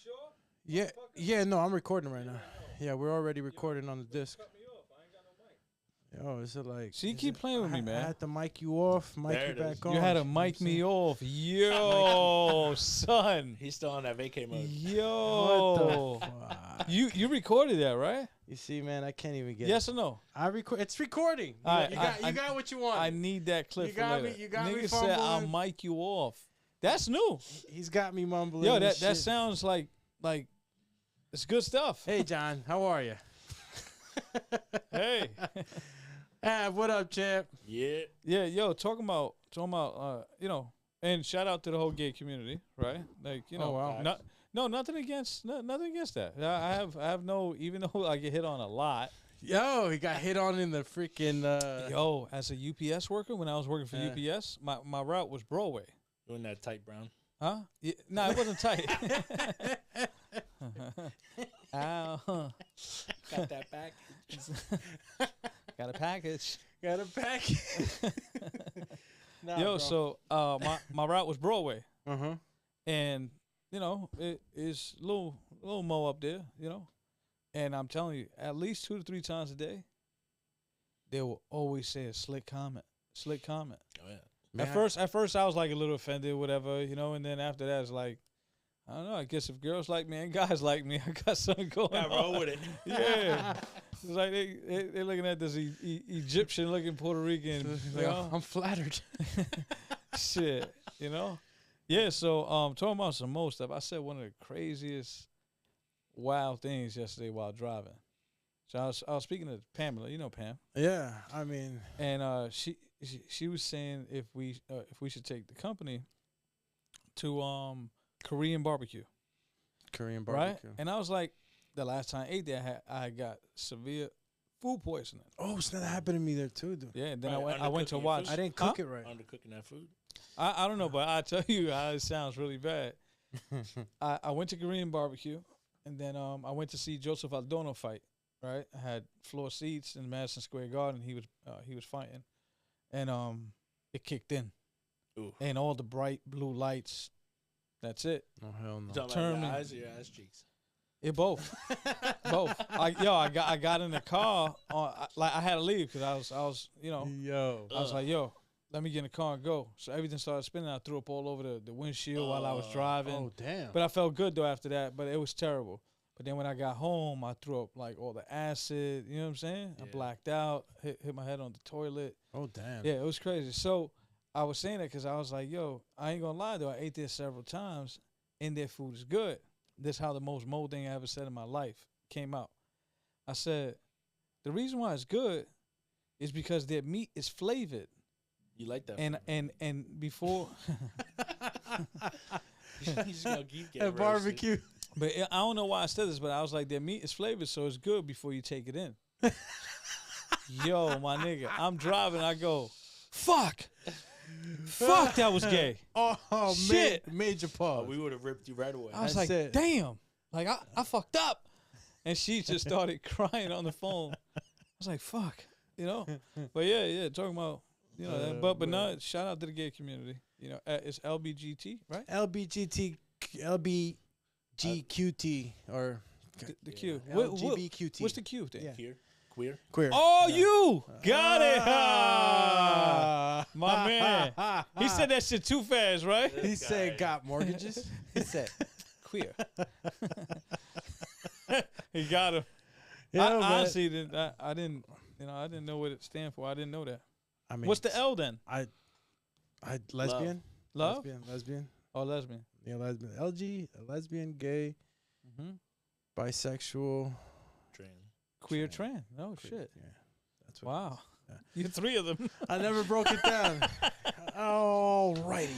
sure? Yeah, yeah. No, I'm recording right now. Yeah, we're already recording on the disc. Cut me off. I ain't got no mic. Yo, is it like? See, is keep it- playing with I me, man. I had to mic you off, mic There you it is. back on. You had to know what I'm mic me saying? off. Yo, son. He's still on that vacay mode. Yo. What the fuck? You recorded that, right? You see, man, I can't even get. Yes it. or no? I record. It's recording. All right, you I got what you want. I need that clip You for got later. me- you got me Nigga said I'll fumbling. mic you off. That's new. He's got me mumbling. Yo, and that shit. sounds like it's good stuff. Hey, John, how are you? Hey. What up, champ? Yeah. Yeah, yo, talking about and shout out to the whole gay community, right? Like, Oh, wow. nothing against that. I have no, even though I get hit on a lot. Yo, he got hit on in the freaking. Yo, as a UPS worker, when I was working for UPS, my route was Broadway. Doing that tight, Brown. Huh? Yeah, no, it wasn't tight. Ow. Got that back. Got a package. Got a pack. Nah, Yo, bro. so my route was Broadway. Uh-huh. And, it is a little mo up there, And I'm telling you, at least 2 to 3 times a day, they will always say a slick comment. Slick comment. Oh, yeah. Man, At first I was like a little offended, whatever, and then after that it's like, I don't know, I guess if girls like me and guys like me, I got something going Yeah, on. roll with it. Yeah. It's like they're looking at this Egyptian looking Puerto Rican, I'm flattered. shit, Yeah, so talking about some more stuff, I said one of the craziest wild things yesterday while driving. So I was speaking to Pamela, you know Pam. Yeah, I mean, And she was saying if we should take the company to Korean barbecue, Korean right? barbecue. And I was like, the last time I ate there, I got severe food poisoning. Oh, so that happened to me there too, dude. Yeah, and then Right, I went to undercooking your watch. food? I didn't cook it right. Undercooking that food. I don't know, but I tell you how it sounds really bad. I went to Korean barbecue, and then I went to see Joseph Aldono fight. Right, I had floor seats in Madison Square Garden. He was fighting, and it kicked in, Ooh. and all the bright blue lights. That's it. Oh hell You no. talking Turn about me. your eyes or your ass cheeks? It both, both. I got in the car. I had to leave because I was Yo. I was like, yo, let me get in the car and go. So everything started spinning. I threw up all over the windshield while I was driving. Oh damn. But I felt good though after that. But it was terrible. But then when I got home, I threw up like all the acid. You know what I'm saying? I Yeah. blacked out. Hit my head on the toilet. Oh damn. Yeah, it was crazy. So I was saying that because I was like, yo, I ain't gonna lie though. I ate there several times, and their food is good. This is how the most mold thing I ever said in my life came out. I said, the reason why it's good is because their meat is flavored. You like that? And before, He's just gonna keep At getting barbecue. but I don't know why I said this, but I was like, their meat is flavored, so it's good before you take it in. Yo, my nigga, I'm driving. I go, fuck, that was gay. Oh Shit. man, major Oh, pause. we would have ripped you right away. I was That's like, it. damn, like I fucked up, and she just started crying on the phone. I was like, fuck, But yeah, talking about that. But no, shout out to the gay community. It's LBGT, right? LBGQT or The Q. Yeah. LGBTQT. What's the Q thing? Yeah. Queer. Queer. Oh, you got it, my man. He said that shit too fast, right? He said got mortgages. He said queer. He got him. Yeah, I man. honestly didn't. I didn't. I didn't know what it stand for. I didn't know that. I mean, What's the L then? I lesbian. Love? Lesbian. Oh, lesbian. Yeah, lesbian. Lesbian, gay, Mm-hmm. bisexual, Train. Queer Trans. trans. Oh queer. shit! Yeah, that's what. Wow. Yeah. You 3 of them. I never broke it down. All righty.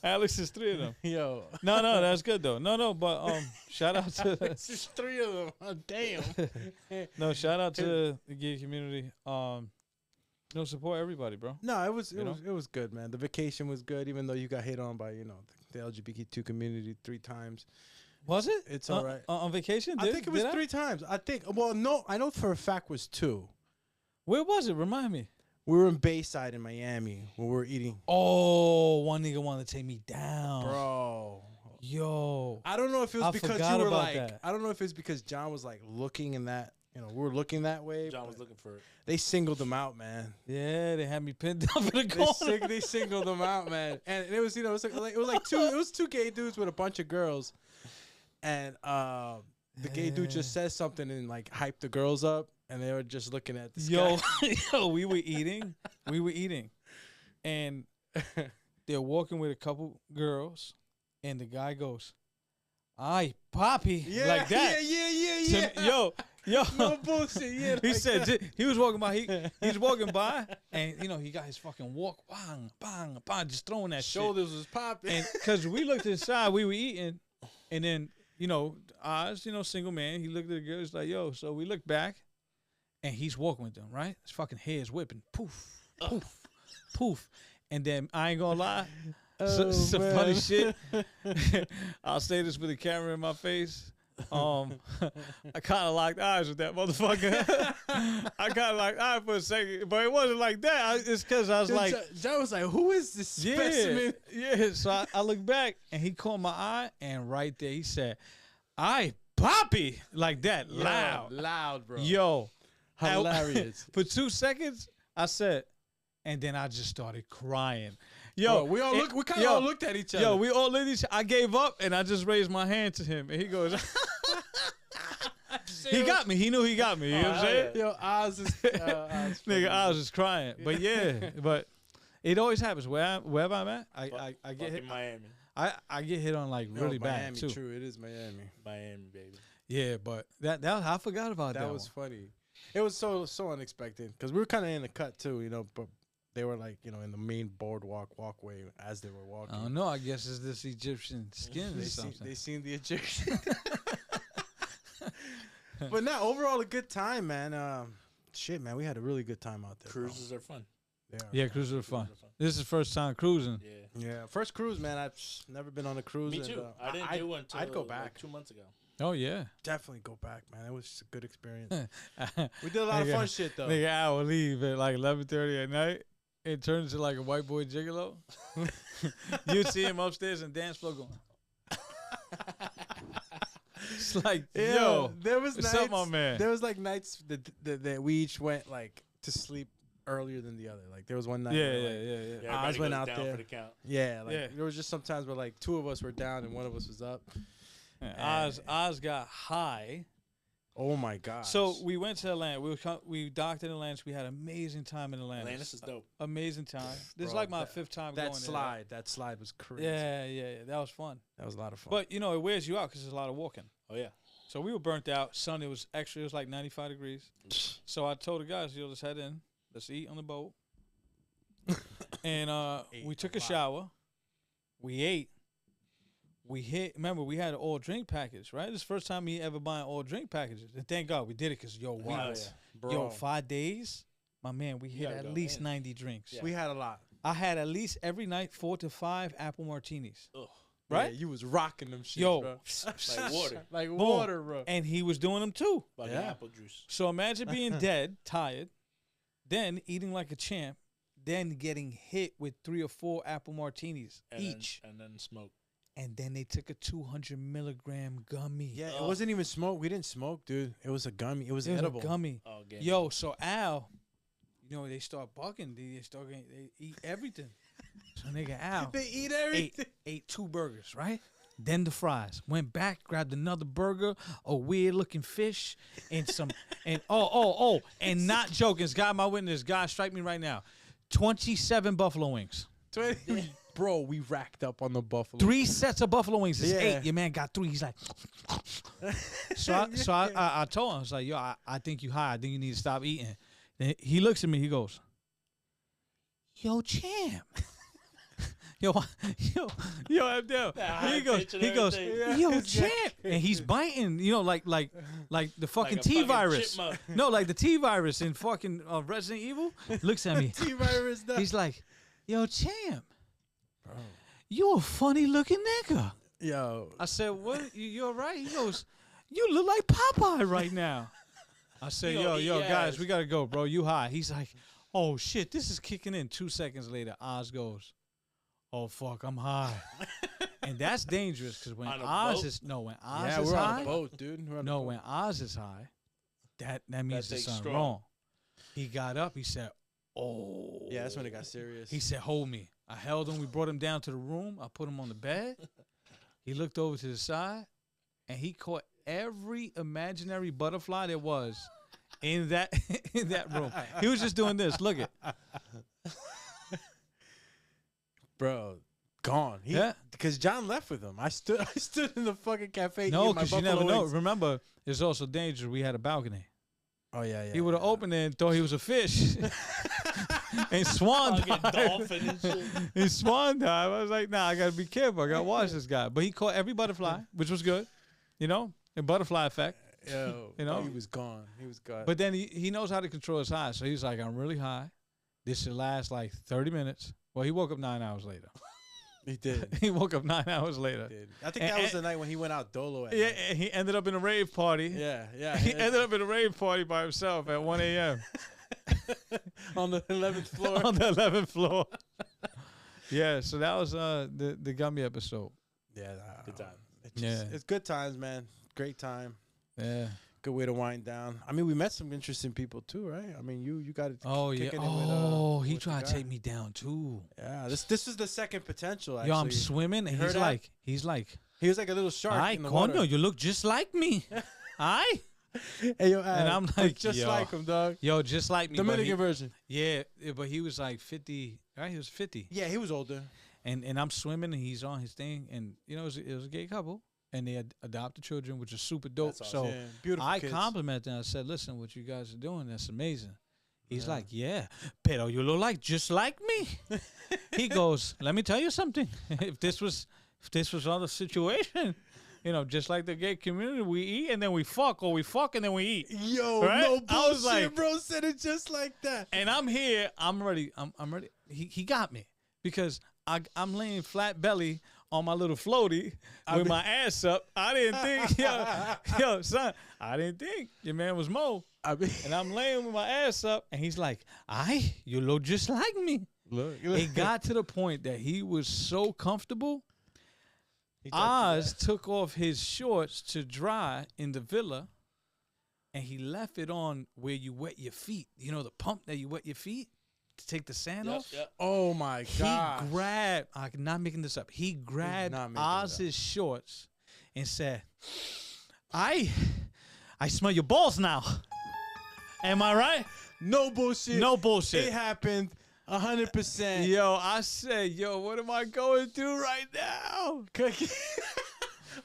Alex is 3 of them. Yo. No, that's good though. No, but shout out to It's just 3 of them. Oh, damn. shout out to the gay community. Support everybody, bro. No, it was You know? it was good, man. The vacation was good, even though you got hit on by the LGBTQ community 3 times. Was it? It's all right. On vacation? I think it was 3 times. I think. Well, no, I know for a fact was 2. Where was it? Remind me. We were in Bayside in Miami when we were eating. Oh, one nigga wanted to take me down. Bro. Yo. I don't know if it was I because forgot you were about like. that. I don't know if it's because John was like looking in that. You know, we were looking that way. John but was looking for it. They singled them out, man. Yeah, they had me pinned up in the corner. They singled them out, man. And it was, you know, it was two gay dudes with a bunch of girls, and the gay dude just says something and like hyped the girls up, and they were just looking at this guy. Yo, we were eating, and they're walking with a couple girls, and the guy goes, "Ay, papi," like that. Yeah. Yo. No bullshit. Yeah. He like said that. he was walking by. He's walking by, and you know he got his fucking walk, bang, bang, bang, just throwing that shoulders was popping. And because we looked inside, we were eating, and then you know Oz, you know, single man, he looked at the girl, he's like, "Yo," so we looked back, and he's walking with them, right? His fucking hair is whipping, poof, poof, poof, and then I ain't gonna lie, some funny shit. I'll say this with the camera in my face. I kind of locked eyes with that motherfucker. I kind of locked eyes for a second, but it wasn't like that. It's because I was like, John was like, "Who is this specimen?" Yeah. So I looked back, and he caught my eye, and right there he said, "Ay, papi," like that, loud, bro. Yo, hilarious. For 2 seconds, I said, and then I just started crying. Yo, bro, we kind of all looked at each other. Yo, we all looked at each other. I gave up, and I just raised my hand to him, and he goes, he got me. He knew he got me. You know what I'm saying? Yo, Oz is nigga, I was just crying. But yeah, but it always happens. Wherever I'm at, I get hit. In Miami. I get hit on like really bad Miami, too. True, it is Miami. Miami, baby. Yeah, but that I forgot about that. That was funny. It was so unexpected because we were kind of in the cut too, you know, but. They were like, you know, in the main boardwalk walkway as they were walking. I don't know. I guess it's this Egyptian skin or something. They seen the Egyptian. But now, overall, a good time, man. Shit, man, we had a really good time out there. Cruises are fun. Yeah, cruises are fun. This is the first time cruising. Yeah. First cruise, man. I've never been on a cruise. Me too. I didn't do one until I'd go back like 2 months ago. Oh yeah, definitely go back, man. It was just a good experience. We did a lot of fun shit though. Nigga, I would leave at like 11:30 at night. It turns into like a white boy gigolo. You'd see him upstairs and dance floor going. It's like, yo, there was what's nights, up, my man? There was like nights that we each went like to sleep earlier than the other. Like there was one night. Yeah. Oz went out there. For the count. Yeah, there was just sometimes where like two of us were down and one of us was up. Oz got high. Oh my god! So we went to Atlanta. We docked in Atlanta. We had an amazing time in Atlanta. Atlantis is dope. Amazing time. This is like my fifth time going there. That slide was crazy. Yeah. That was fun. That was a lot of fun. But you know, it wears you out because there's a lot of walking. Oh yeah. So we were burnt out. Sun. It was like 95 degrees. So I told the guys, yo, let's head in. Let's eat on the boat. And we took a shower. We ate. Remember, we had an all drink package, right? This is the first time me ever buying all drink packages. And thank God we did it because, yo, 5 days, my man, we hit at least 90 drinks. Yeah. We had a lot. I had at least every night 4 to 5 apple martinis. Ugh. Right? Yeah, you was rocking them shit, yo, bro. Like water. Like water, bro. And he was doing them too. Like apple juice. So imagine being dead, tired, then eating like a champ, then getting hit with 3 or 4 apple martinis each. And then smoke. And then they took a 200 milligram gummy. Yeah, it wasn't even smoke. We didn't smoke, dude. It was a gummy. It was edible. A gummy. Oh, yo, so Al, you know, they start bucking. They eat everything. So nigga Al, they eat everything. Ate 2 burgers, right? Then the fries. Went back, grabbed another burger, a weird looking fish, and some, and and not joking. God, my witness. God, strike me right now. 27 buffalo wings. 20. Bro, we racked up on the buffalo. 3 sets of buffalo wings. It's 8. Your man got 3. He's like, so I told him, I was like, yo, I think you high. I think you need to stop eating. And he looks at me. He goes, yo, champ. yo, Abdel. He goes, yo, champ. And he's biting, you know, like the fucking T virus. No, like the T virus in fucking Resident Evil. Looks at me. T virus. He's like, yo, champ. Bro. You a funny looking nigga. Yo. I said, what? You all right? He goes, you look like Popeye right now. I said, yo, guys, we got to go, bro. You high. He's like, oh, shit, this is kicking in. 2 seconds later, Oz goes, oh, fuck, I'm high. And that's dangerous because when On a Oz boat? is when Oz Yeah, is we're high, on a boat, dude. We're on a no, boat. when Oz is high, that means That it's thing's something strong. wrong. He got up. He said, "Oh." Yeah, that's when it got serious. He said, "Hold me." I held him. We brought him down to the room. I put him on the bed. He looked over to the side, and he caught every imaginary butterfly there was in that in that room. He was just doing this. Look it. Bro, gone. Yeah. Because John left with him. I stood in the fucking cafe. No, eating my because you buffalo never know. wings. Remember, it's also dangerous. We had a balcony. Oh yeah, yeah. He would have opened it and thought he was a fish. And swan Fucking dive. dolphin and shit. And swan dive. I was like, nah, I gotta be careful. I gotta watch this guy. But he caught every butterfly, which was good. You know, the butterfly effect. Yo, You know? he was gone. He was gone. But then he knows how to control his high. So he's like, I'm really high. This should last like 30 minutes. Well, he woke up 9 hours later. he did. He woke up 9 hours later. He did. I think that was the night when he went out dolo. At Yeah, night. and he ended up in a rave party. Yeah, yeah. He ended up in a rave party by himself at 1 a.m. on the 11th floor. on the 11th floor. Yeah, so that was the Gummy episode. Yeah, Good time. It's good times, man. Great time. Yeah. Good way to wind down. I mean, we met some interesting people too, right? I mean, you got it. Oh yeah. kicking it Oh, with, he with the tried to guy. take me down too. Yeah, this is the second potential. Actually, Yo, I'm swimming and You heard he's that? like, he was like a little shark "Ay, in the coño, water. you look just like me." Aye. Hey, yo, And I'm look like, just yo. like him, dog. Yo, just like me. but Dominican version. yeah, but he was like 50. Right, he was 50. Yeah, he was older. And I'm swimming and he's on his thing, and you know it was a gay couple, and they had adopted children, which is super dope. That's So Yeah, beautiful I kids. complimented them. I said, "Listen, what you guys are doing, that's amazing." He's like, "Yeah, pero you look like just like me." He goes, "Let me tell you something. If this was other situation, you know, just like the gay community, we eat and then we fuck, or we fuck and then we eat." Yo, Right? no I bullshit, was like- bro. Said it just like that. And I'm here. I'm ready. I'm ready. He got me because I'm laying flat belly on my little floaty with my ass up. I didn't think, yo, son, I didn't think your man was Mo. I mean, And I'm laying with my ass up, and he's like, "Aye, you look just like me." look. It got to the point that he was so comfortable. He touched Oz took off his shorts to dry in the villa, and he left it on where you wet your feet. You know, the pump that you wet your feet to take the sand Yep, off? yep. Oh my god. He grabbed, I'm not making this up. He grabbed not making it up. Oz's shorts and said, I smell your balls now. Am I right? No bullshit. No bullshit. It happened 100%. Yo, I said, yo, what am I going through right now?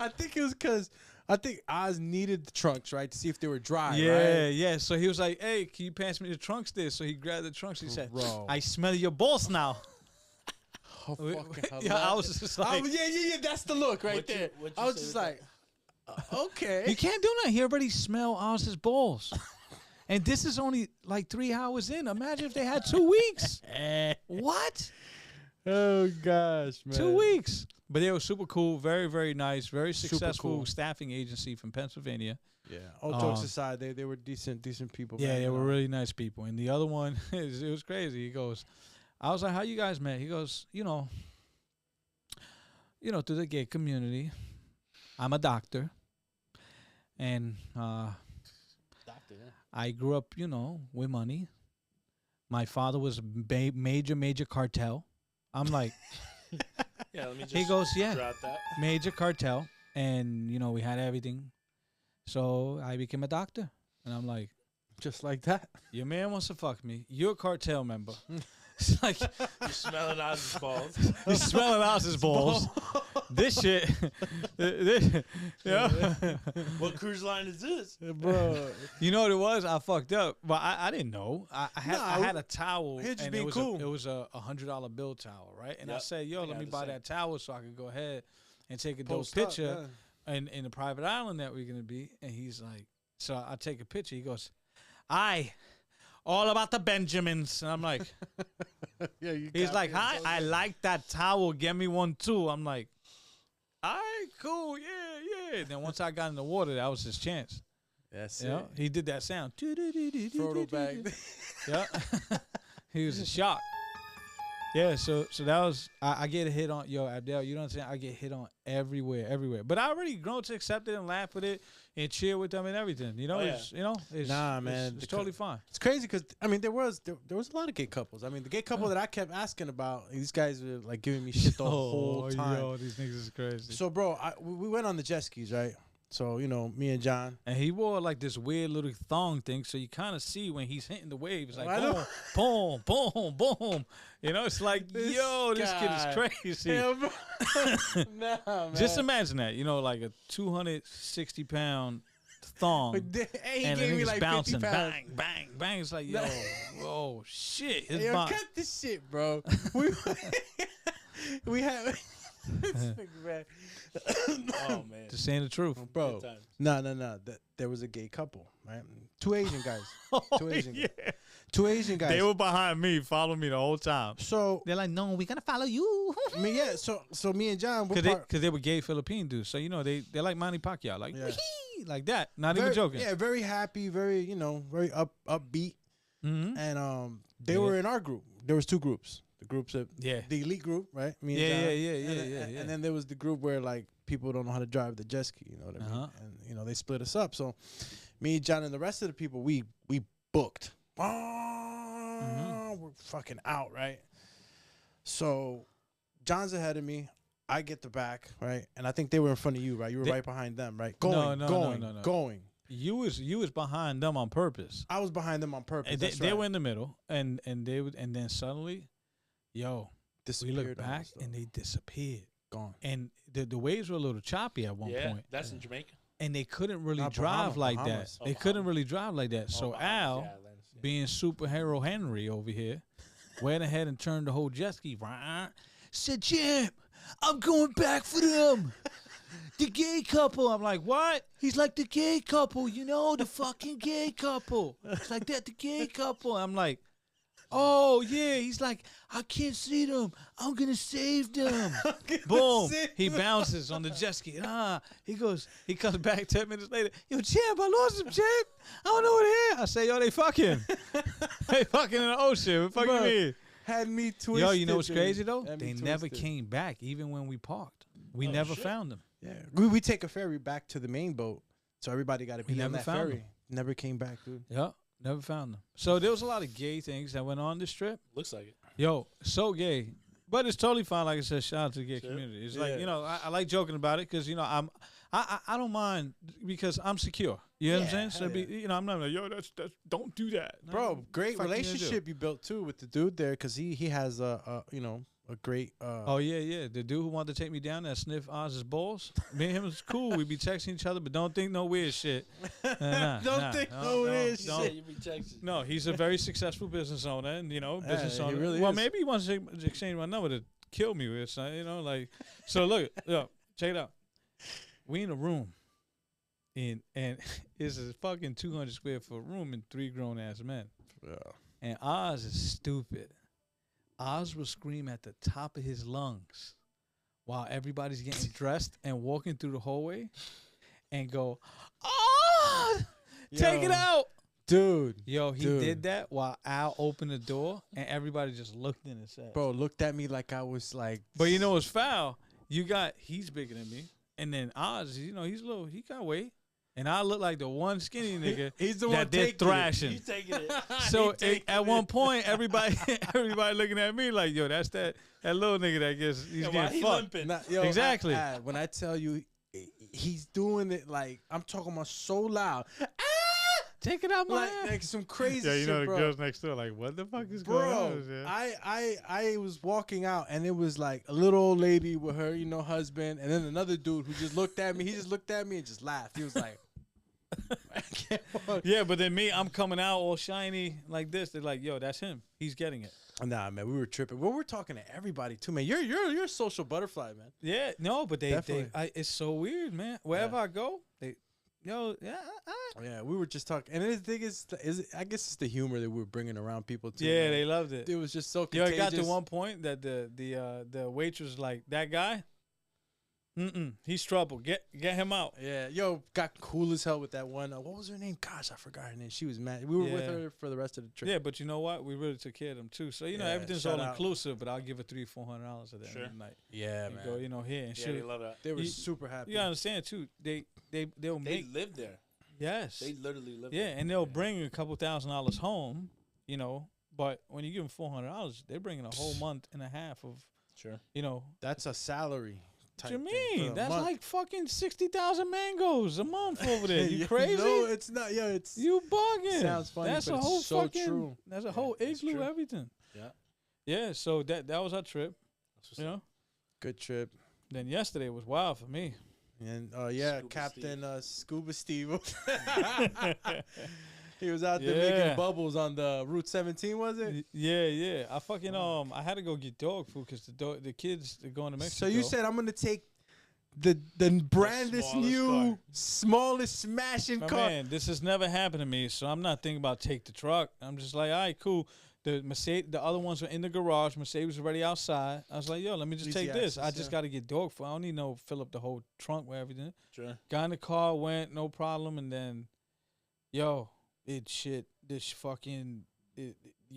I think it was because I think Oz needed the trunks, right, to see if they were dry, Yeah, right? yeah. So he was like, hey, can you pass me the trunks there? So he grabbed the trunks. He said, Bro. I smell your balls now. Oh, fucking Yeah, I was just like, yeah. That's the look right What'd you- there. what'd you I was say just with like, okay. you can't do nothing. He already smell Oz's balls. And this is only like 3 hours in. Imagine if they had 2 weeks. What? Oh gosh, man. 2 weeks. But they were super cool, very, very nice, very Super successful cool. staffing agency from Pennsylvania. Yeah. All jokes aside, they were decent people. Yeah, man. they were really nice people. And the other one, it was crazy. He goes, I was like, how you guys met? He goes, you know, through the gay community. I'm a doctor. And Doctor, yeah. I grew up, with money. My father was a major cartel. I'm like, Yeah, let me just he goes, yeah, drop that. major cartel. And, we had everything. So I became a doctor. And I'm like, just like that. your man wants to fuck me. You're a cartel member. It's like, You're smelling Oz's balls. you're smelling Oz's balls. This shit. Yeah. What cruise line is this? Bro. You know what it was? I fucked up, but I didn't know. I had a towel. He was just and being it was cool. It was a $100 bill towel, right? And I Yep. said, "Yo, I let got me the buy same. that towel so I could go ahead and take a Post dope up, picture yeah. in the private island that we're gonna be." And he's like, "So I take a picture." He goes, "Aye, all about the Benjamins." And I'm like, Yeah, you he's got like, me. "Hi, So I good. like that towel. Get me one too." I'm like, "All right, cool, yeah." Then once I got in the water, that was his chance. That's Yeah, he did that sound. Frodo back. Yeah, he was in shock. Yeah, so that was I get a hit on Abdel. You know what I'm saying? I get hit on everywhere. But I already grown to accept it and laugh with it and cheer with them and everything. You know, it's Nah, man, it's totally fine. It's crazy because I mean there was a lot of gay couples. I mean the gay couple that I kept asking about, these guys were like giving me shit the whole time. Yo, these niggas is crazy. So bro, we went on the jet skis, right? So me and John. And he wore like this weird little thong thing, so you kind of see when he's hitting the waves, like I know. boom, boom, boom, boom. You know, it's like, This this kid guy. is crazy. Yeah, bro. Nah, man. Just imagine that, like a 260-pound thong, And he and the gave me niggas like bouncing, 50 pounds. bang, bang, bang. It's like, yo, whoa, shit. His Yo, body. cut this shit, bro. we had. This nigga, man. Oh man. Just saying the truth. Bro, Good times. no. There was a gay couple, right? Two Asian guys. Two Asian guys. Yeah. Two Asian guys. They were behind me, following me the whole time. So They're like, no, we gotta follow you. I mean, yeah. So me and John, we're Because they were gay Philippine dudes. So, they're like Manny Pacquiao. Like, Yeah. "Wee-hee," like that. Not very, even joking. Yeah, very happy, very very upbeat, Mm-hmm. and they were in our group. There was two groups. The groups of Yeah. the elite group, right? Me and Yeah, John. yeah. And then there was the group where like people don't know how to drive the jet ski. You know what I mean? Uh-huh. And they split us up. So me, John, and the rest of the people, we booked. We're fucking out, right? So John's ahead of me. I get the back, right? And I think they were in front of you, right? You were right behind them, right? Going. No. You was behind them on purpose. I was behind them on purpose. And That's they right. were in the middle, and then suddenly, we Disappeared looked back almost, though. and they disappeared. Gone. And the waves were a little choppy at one Yeah, point, that's in Jamaica. and they couldn't really Not drive like Bahamas. that. They couldn't really drive like that. So Bahamas, Al, yeah, Atlantis, yeah. being superhero Henry over here, went ahead and turned the whole jet ski. Said, Jim, I'm going back for them. The gay couple. I'm like, what? He's like, the gay couple, the fucking gay couple. It's like that, the gay couple. I'm like, oh, yeah. He's like, I can't see them. I'm going to save them. Boom. He bounces on the jet ski. He comes back 10 minutes later. Yo, Champ, I lost him, Champ. I don't know what they are. I say, yo, they fucking. They fucking in the ocean. What the fuck you mean? Had me twisted. Yo, you know what's dude. crazy, though? Had me They never twisted. came back, even when we parked. We Oh, never shit. found them. Yeah, we take a ferry back to the main boat, so everybody got to We be on never that found ferry. them. Never came back, dude. Yeah, never found them. So there was a lot of gay things that went on this trip. Looks like it. Yo, so gay. But it's totally fine. Like I said, shout out to the gay Sure. community. It's Yeah. like, I like joking about it because, I don't mind because I'm secure. You know what I'm saying? So, hell I'm not like, yo, that's don't do that. No, Bro, great fuck you gonna do? relationship you built too with the dude there, because he has a great. Oh, yeah. The dude who wanted to take me down that sniff Oz's balls, me and him was cool. We'd be texting each other, but don't think no weird shit. Don't think no weird don't. shit. You be texting. No, he's a very successful business owner, and business he owner. really well, is. maybe he wants to exchange my number to kill me with, So look, check it out. We in a room, and it's a fucking 200 square foot room and 3 grown ass men. Yeah. And Oz is stupid. Oz will scream at the top of his lungs while everybody's getting dressed and walking through the hallway, and go, "Oh, take it Yo. out." Dude. Yo, he Dude. did that while Al opened the door, and everybody just looked in his ass. Bro looked at me like I was like. But you know what's foul? He's bigger than me, and then Oz, he got weight, and I look like the one skinny nigga He's the one that they're taking it. thrashing. You taking it. So at one point, everybody looking at me like, yo, that's that little nigga that he's Yeah, why getting he fucked. limping? Nah, yo, Exactly. When I tell you, he's doing it like I'm talking about so loud. Take it out my Like, ass. like some crazy Yeah, shit, bro. girls next door like, what the fuck is going Bro, on? I was walking out and it was like a little old lady with her, husband, and then another dude who just looked at me. He just looked at me and just laughed. He was like, I can't walk. Yeah, but then me, I'm coming out all shiny like this. They're like, yo, that's him. He's getting it. Nah, man, we were tripping. Well, we're talking to everybody too, man. You're a social butterfly, man. Yeah, no, but Definitely. it's so weird, man. Wherever I go, Yeah, we were just talking, and the thing is I guess it's the humor that we're bringing around people too. yeah, man. they loved it. It was just so Yo, contagious. it got to one point that the waitress was like, that guy? He's trouble. Get him out. Yeah, yo, got cool as hell with that one. What was her name? Gosh, I forgot her name. She was mad. We were with her for the rest of the trip. Yeah, but you know what? We really took care of them too. So everything's all inclusive. But I'll give her $300-$400 at the end of the night. Yeah, and man. go, here and Yeah, shit. they love that. They were super happy. You gotta understand too. They'll They make live there. yes. They literally live Yeah, there. and they'll bring a couple $1,000s home. But when you give them $400, they're bringing a whole month and a half of. Sure. That's a salary. What you mean? That's like fucking 60,000 mangoes a month over there. You Yeah, crazy? No, it's not. Yo, it's you bugging. Sounds funny, That's but a it's whole so fucking. true. That's a whole igloo. true. Everything. Yeah. Yeah. So that was our trip. good trip. Then yesterday was wild for me. And Scuba Captain Scuba Steve. He was out there Yeah. making bubbles on the Route 17, was it? Yeah. I fucking I had to go get dog food because the kids they're going to Mexico. So you said I'm gonna take the brandest smallest new, car. smallest smashing My car. man, this has never happened to me, so I'm not thinking about take the truck. I'm just like, all right, cool. The other ones were in the garage. Mercedes was already outside. I was like, yo, let me just Easy take this. I access, just yeah. got to get dog food. I don't need no fill up the whole trunk with everything. Sure. Got in the car, went, no problem, and then, yo, you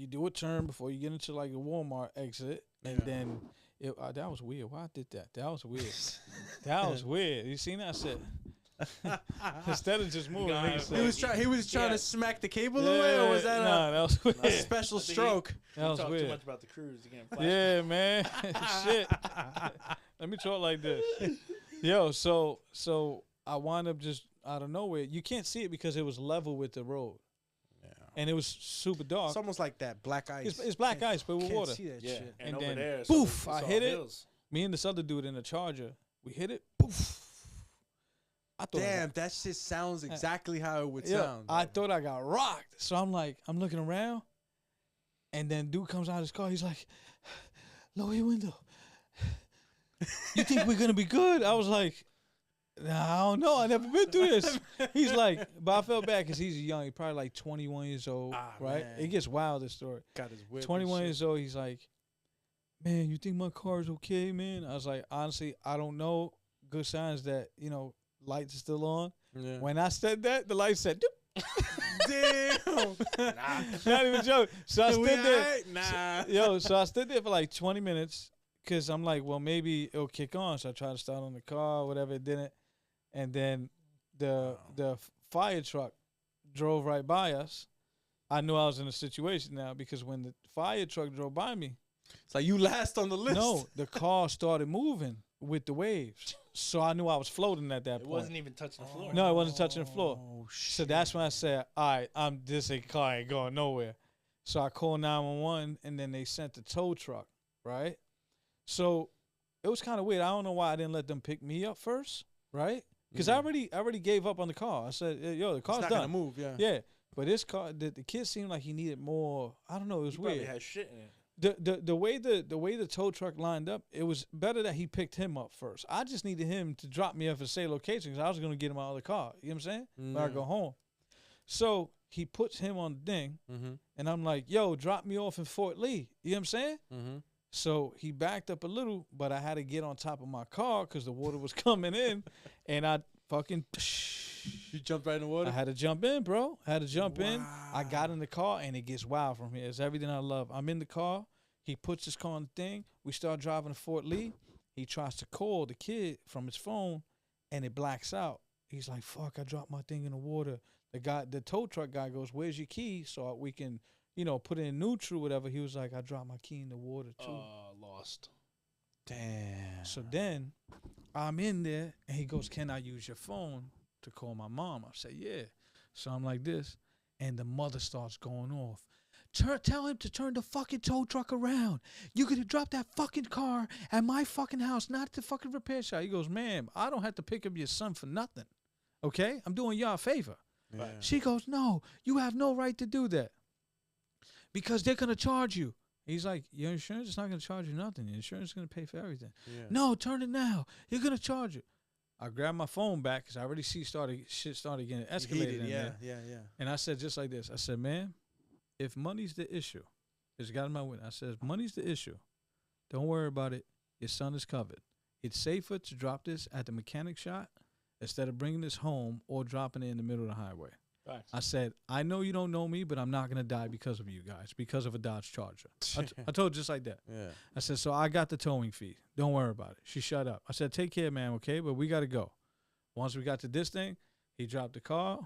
do a turn before you get into like a Walmart exit, and then that was weird. Why I did that? That was weird. That was weird. You seen that? I said, instead of just moving, nigga said, He was trying to smack the cable away, or was that that was weird. a special stroke? That was Talk too weird. much about the cruise. You getting flashback. Yeah, man. Shit. Let me talk like this. Yo, so I wound up just out of nowhere. You can't see it because it was level with the road. Yeah. And it was super dark. It's almost like that black ice. It's black ice, but with Can't water. see that Yeah. shit. And And over then, there, poof, it's I all hit it. hills. Me and this other dude in the Charger, we hit it. Poof. I thought Damn, that shit sounds exactly how it would Yeah, sound. I thought I got rocked. So I'm looking around, and then dude comes out of his car. He's like, lower your window. You think we're gonna be good? I was like, nah, I don't know. I never been through this. He's like, but I felt bad because he's young. He's probably like 21 years old, right? man. It gets wild, this story. Got his whip. 21 years old. He's like, man, you think my car's okay, man? I was like, honestly, I don't know. Good signs that, lights are still on. Yeah. When I said that, the light said, doop. Damn. Not even joke. So I stood there. Nah. So I stood there for like 20 minutes because I'm like, well, maybe it'll kick on. So I tried to start on the car, whatever, it didn't. And then the fire truck drove right by us. I knew I was in a situation now because when the fire truck drove by me, It's like you last on the list. no, the car started moving with the waves. So I knew I was floating at that It point. wasn't even touching the floor. No, it wasn't touching the floor. Oh, shit. So that's when I said, all right, this car ain't going nowhere. So I called 911, and then they sent the tow truck, right? So it was kind of weird. I don't know why I didn't let them pick me up first, right? Because I already gave up on the car. I said, yo, the car's It's not done. gonna move. Yeah. Yeah, but this car, the kid seemed like he needed more. I don't know. It was He probably weird. had shit in it. The way the tow truck lined up, it was better that he picked him up first. I just needed him to drop me off at say location because I was gonna get in my other car. You know what I'm saying? When I go home. So he puts him on the thing, and I'm like, yo, drop me off in Fort Lee. You know what I'm saying? So he backed up a little, but I had to get on top of my car because the water was coming in, and I fucking. You jumped right in the water. I had to jump in, bro. I had to jump in. I got in the car, and it gets wild from here. It's everything I love. I'm in the car. He puts his car on the thing. We start driving to Fort Lee. He tries to call the kid from his phone, and it blacks out. He's like, fuck, I dropped my thing in the water. The tow truck guy goes, where's your key so we can, put it in neutral, whatever. He was like, I dropped my key in the water, too. Lost. Damn. So then I'm in there, and he goes, can I use your phone to call my mom? I say, yeah. So I'm like this, and the mother starts going off. Tell him to turn the fucking tow truck around. You could have dropped that fucking car at my fucking house, not at the fucking repair shop. He goes, ma'am, I don't have to pick up your son for nothing. Okay? I'm doing y'all a favor. Yeah. She goes, no, you have no right to do that because they're going to charge you. He's like, your insurance is not going to charge you nothing. Your insurance is going to pay for everything. Yeah. No, turn it now. You're going to charge it. I grabbed my phone back because I already see shit started getting escalated in there. Yeah. And I said just like this. I said, man, if money's the issue, it's got in my witness. I said, if money's the issue, don't worry about it. Your son is covered. It's safer to drop this at the mechanic shop instead of bringing this home or dropping it in the middle of the highway. Facts. I said, I know you don't know me, but I'm not going to die because of you guys, because of a Dodge Charger. I told her just like that. Yeah. I said, so I got the towing fee. Don't worry about it. She shut up. I said, take care, man, okay? But we got to go. Once we got to this thing, he dropped the car.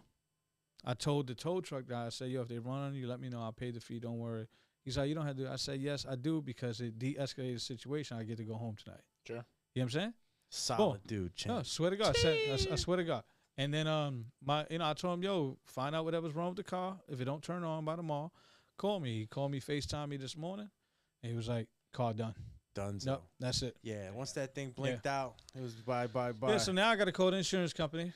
I told the tow truck guy, I said, yo, if they run on you, let me know. I'll pay the fee. Don't worry. He's like, you don't have to. I said, yes, I do, because it de-escalated the situation. I get to go home tonight. Sure. You know what I'm saying? Solid dude, No, swear to God. I swear to God. And then I told him, yo, find out whatever's wrong with the car. If it don't turn on by tomorrow, call me. He called me, FaceTime me this morning, and he was like, car done. Done. Nope, that's it. Yeah, once that thing blinked out, it was bye. Yeah, so now I got to call the insurance company.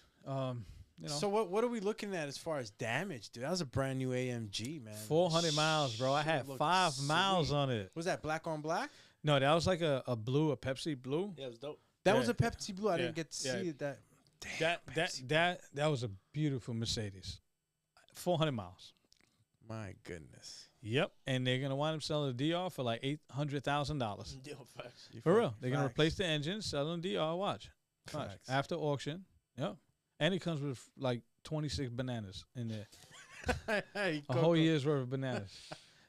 So what are we looking at as far as damage, dude? That was a brand new AMG, man. 400 miles, bro. I had Shit 5 looked miles sweet. on it. Was that black on black? No, that was like a blue, a Pepsi blue. Yeah, it was dope. That Yeah. was a Pepsi Blue. I Yeah. didn't get to Yeah. see it. That That was a beautiful Mercedes. 400 miles. my goodness. Yep, and they're gonna wind up selling the DR for like $800,000. Yo, facts. You For fuck- real, they're gonna facts. replace the engine, sell them DR. Watch Facts. after auction. Yep, and it comes with like 26 bananas in there, Hey, a whole year's worth of bananas.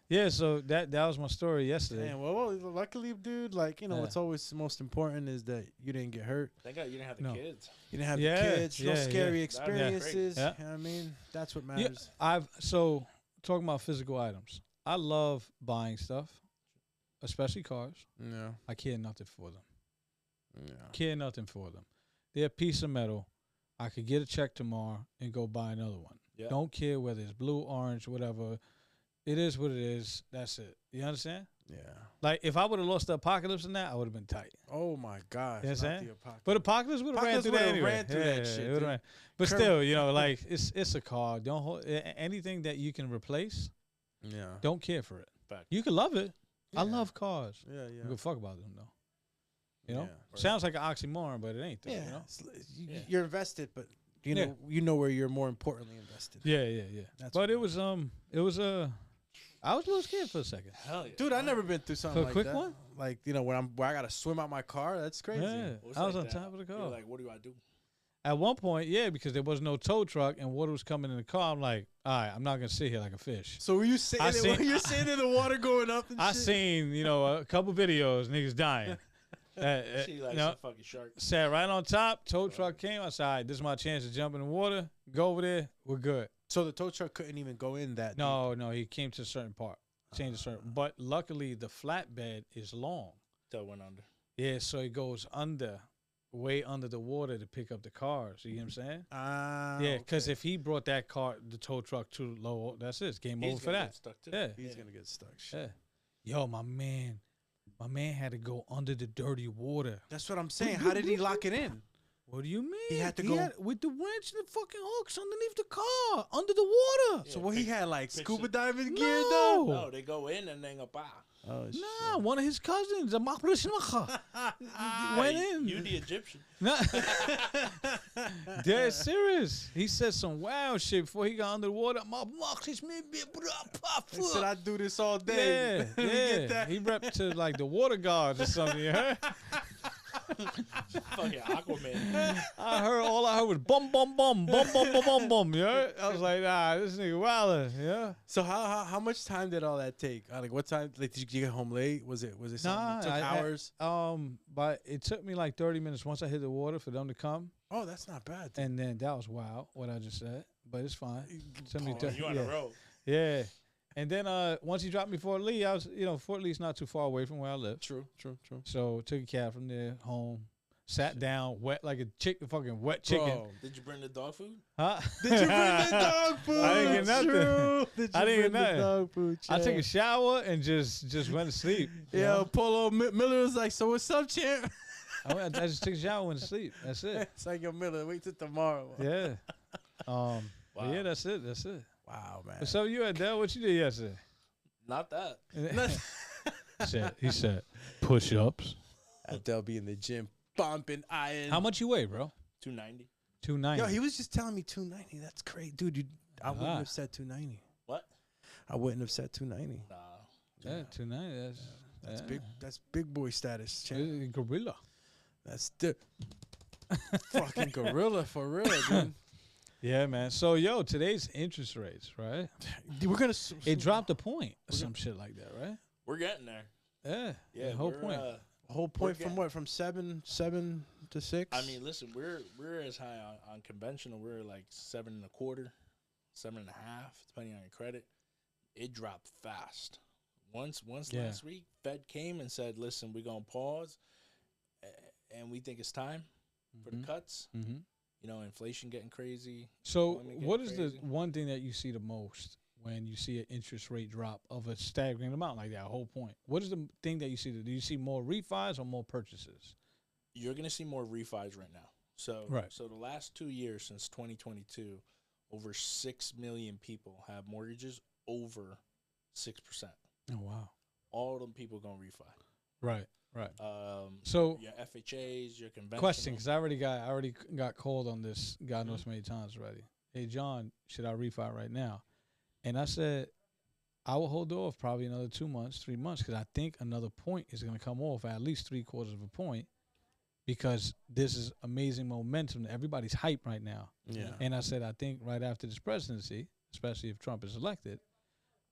Yeah, so that was my story yesterday. Damn, well, luckily, dude, like, Yeah. what's always most important is that you didn't get hurt. Thank God you didn't have the No. kids. You didn't have Yeah, the kids, no yeah, scary yeah. experiences. Yeah. You know what I mean? That's what Yeah, matters. so talking about physical items. I love buying stuff, especially cars. Yeah. I care nothing for them. Yeah. Care nothing for them. They're a piece of metal. I could get a check tomorrow and go buy another one. Yeah. Don't care whether it's blue, orange, whatever. It is what it is. That's it. You understand? Yeah. Like, if I would have lost the apocalypse in that, I would have been tight. Oh, my gosh. You know what I'm not saying? the apocalypse. But apocalypse would have ran Apocalypse through that would've anyway. ran through that shit, it would've dude. ran. But Curb- still, like, it's a car. Don't hold anything that you can replace. Yeah. Don't care for it. Fact. You can love it. I Yeah. love cars. Yeah, You yeah. give a fuck about them, though. You know? Yeah. Sounds like an oxymoron, but it ain't. Though, Yeah. You know? Yeah. You're invested, but Yeah. you know where you're more importantly invested. Yeah. That's But what it was I was a little scared for a second. Hell yeah. Dude, I've never been through something For a like quick that. one? Like, where I gotta swim out my car. That's crazy. Yeah, It was I was like on that. top of the You're car. like, what do I do? At one point, yeah, because there was no tow truck and water was coming in the car. I'm like, all right, I'm not gonna sit here like a fish. So were you sitting I there, seen- you're sitting in the water going up and I shit? seen, a couple videos, niggas dying. She like no, some fucking shark. sat right on top. Tow truck came. I said, all right, this is my chance to jump in the water. Go over there. We're good. So the tow truck couldn't even go in that deep. No, he came to a certain part. Changed a certain. But luckily, the flatbed is long. Till went under. Yeah, so it goes way under the water to pick up the cars. You know what I'm saying? Yeah, because if he brought the tow truck too low, that's it. It's game He's over for gonna that. get stuck too. Yeah. He's gonna get stuck. Shit. Yeah. Yo, my man had to go under the dirty water. That's what I'm saying. How did he lock it in? What do you mean? He had to go- with the wrench and the fucking hooks underneath the car, under the water. So what he had like fix scuba it. diving No. gear though? No, they go in and then go bah. Oh Nah, one of his cousins, went in. You the Egyptian. No. Dead serious. He said some wild shit before he got under the water. My marks me be He said I do this all day. Yeah, Let me get yeah. that. He repped to like the water guards or something. You heard? Fucking Aquaman. I heard was bum bum bum bum bum bum bum bum. You heard? I was like, nah, this nigga wildin'. Yeah. So how much time did all that take? Like what time? Like did you get home late? Was it something that took hours? But it took me like 30 minutes once I hit the water for them to come, Oh, that's not bad. dude. and then that was wild what I just said. But it's fine. Took me Oh, 30 you on yeah. the road. Yeah. And then once he dropped me Fort Lee, I was Fort Lee's not too far away from where I live. True. So took a cab from there home, sat down, wet like a fucking wet chicken. Bro, Did you bring the dog food? Huh? did you bring the dog food? I didn't get That's nothing. true. Did you I didn't get bring the nothing. dog food? I took a Champ? shower and just went to sleep. you Yo, know? Polo Miller was like, "So what's up, champ?" I just took a shower and went to sleep. That's it. It's like, "Yo, Miller, wait till tomorrow." Yeah. But Wow. yeah, that's it. That's it. Wow, man. So you Adele, what you did yesterday? Not that. He said push-ups. Adele be in the gym bumping iron. How much you weigh, bro? 290. 290. Yo, he was just telling me 290. That's crazy, dude. I wouldn't Ah. have said 290. What? I wouldn't have said 290. Nah. Yeah, 290. That's yeah. big. That's big boy status, champ. Gorilla. That's the fucking gorilla for real, dude. Yeah, man. So, yo, today's interest rates, right? We're gonna. It dropped a point or some shit like that, right? We're getting there. Yeah. Yeah, The whole we're, point. Whole point We're from what? From seven to 6. I mean, listen, we're as high on conventional. We're like 7.25, 7.5, depending on your credit. It dropped fast. Once Yeah. last week, Fed came and said, "Listen, we're gonna pause, and we think it's time for the cuts." Mm-hmm. You know, inflation getting crazy. So, employment getting what is the crazy. one thing that you see the most when you see an interest rate drop of a staggering amount like that? Whole point. What is the thing that you see? Do you see more refis or more purchases? You're gonna see more refis right now. So, Right. So the last 2 years since 2022, over 6 million people have mortgages over 6%. Oh wow! All of them people gonna refi. Right. So your FHAs, your conventional. Question, because I already got called on this. God knows many times already. Hey John, should I refi right now? And I said I will hold off probably another 2 months, 3 months, because I think another point is going to come off, at least 3/4 of a point, because this is amazing momentum. Everybody's hype right now. Yeah. And I said I think right after this presidency, especially if Trump is elected,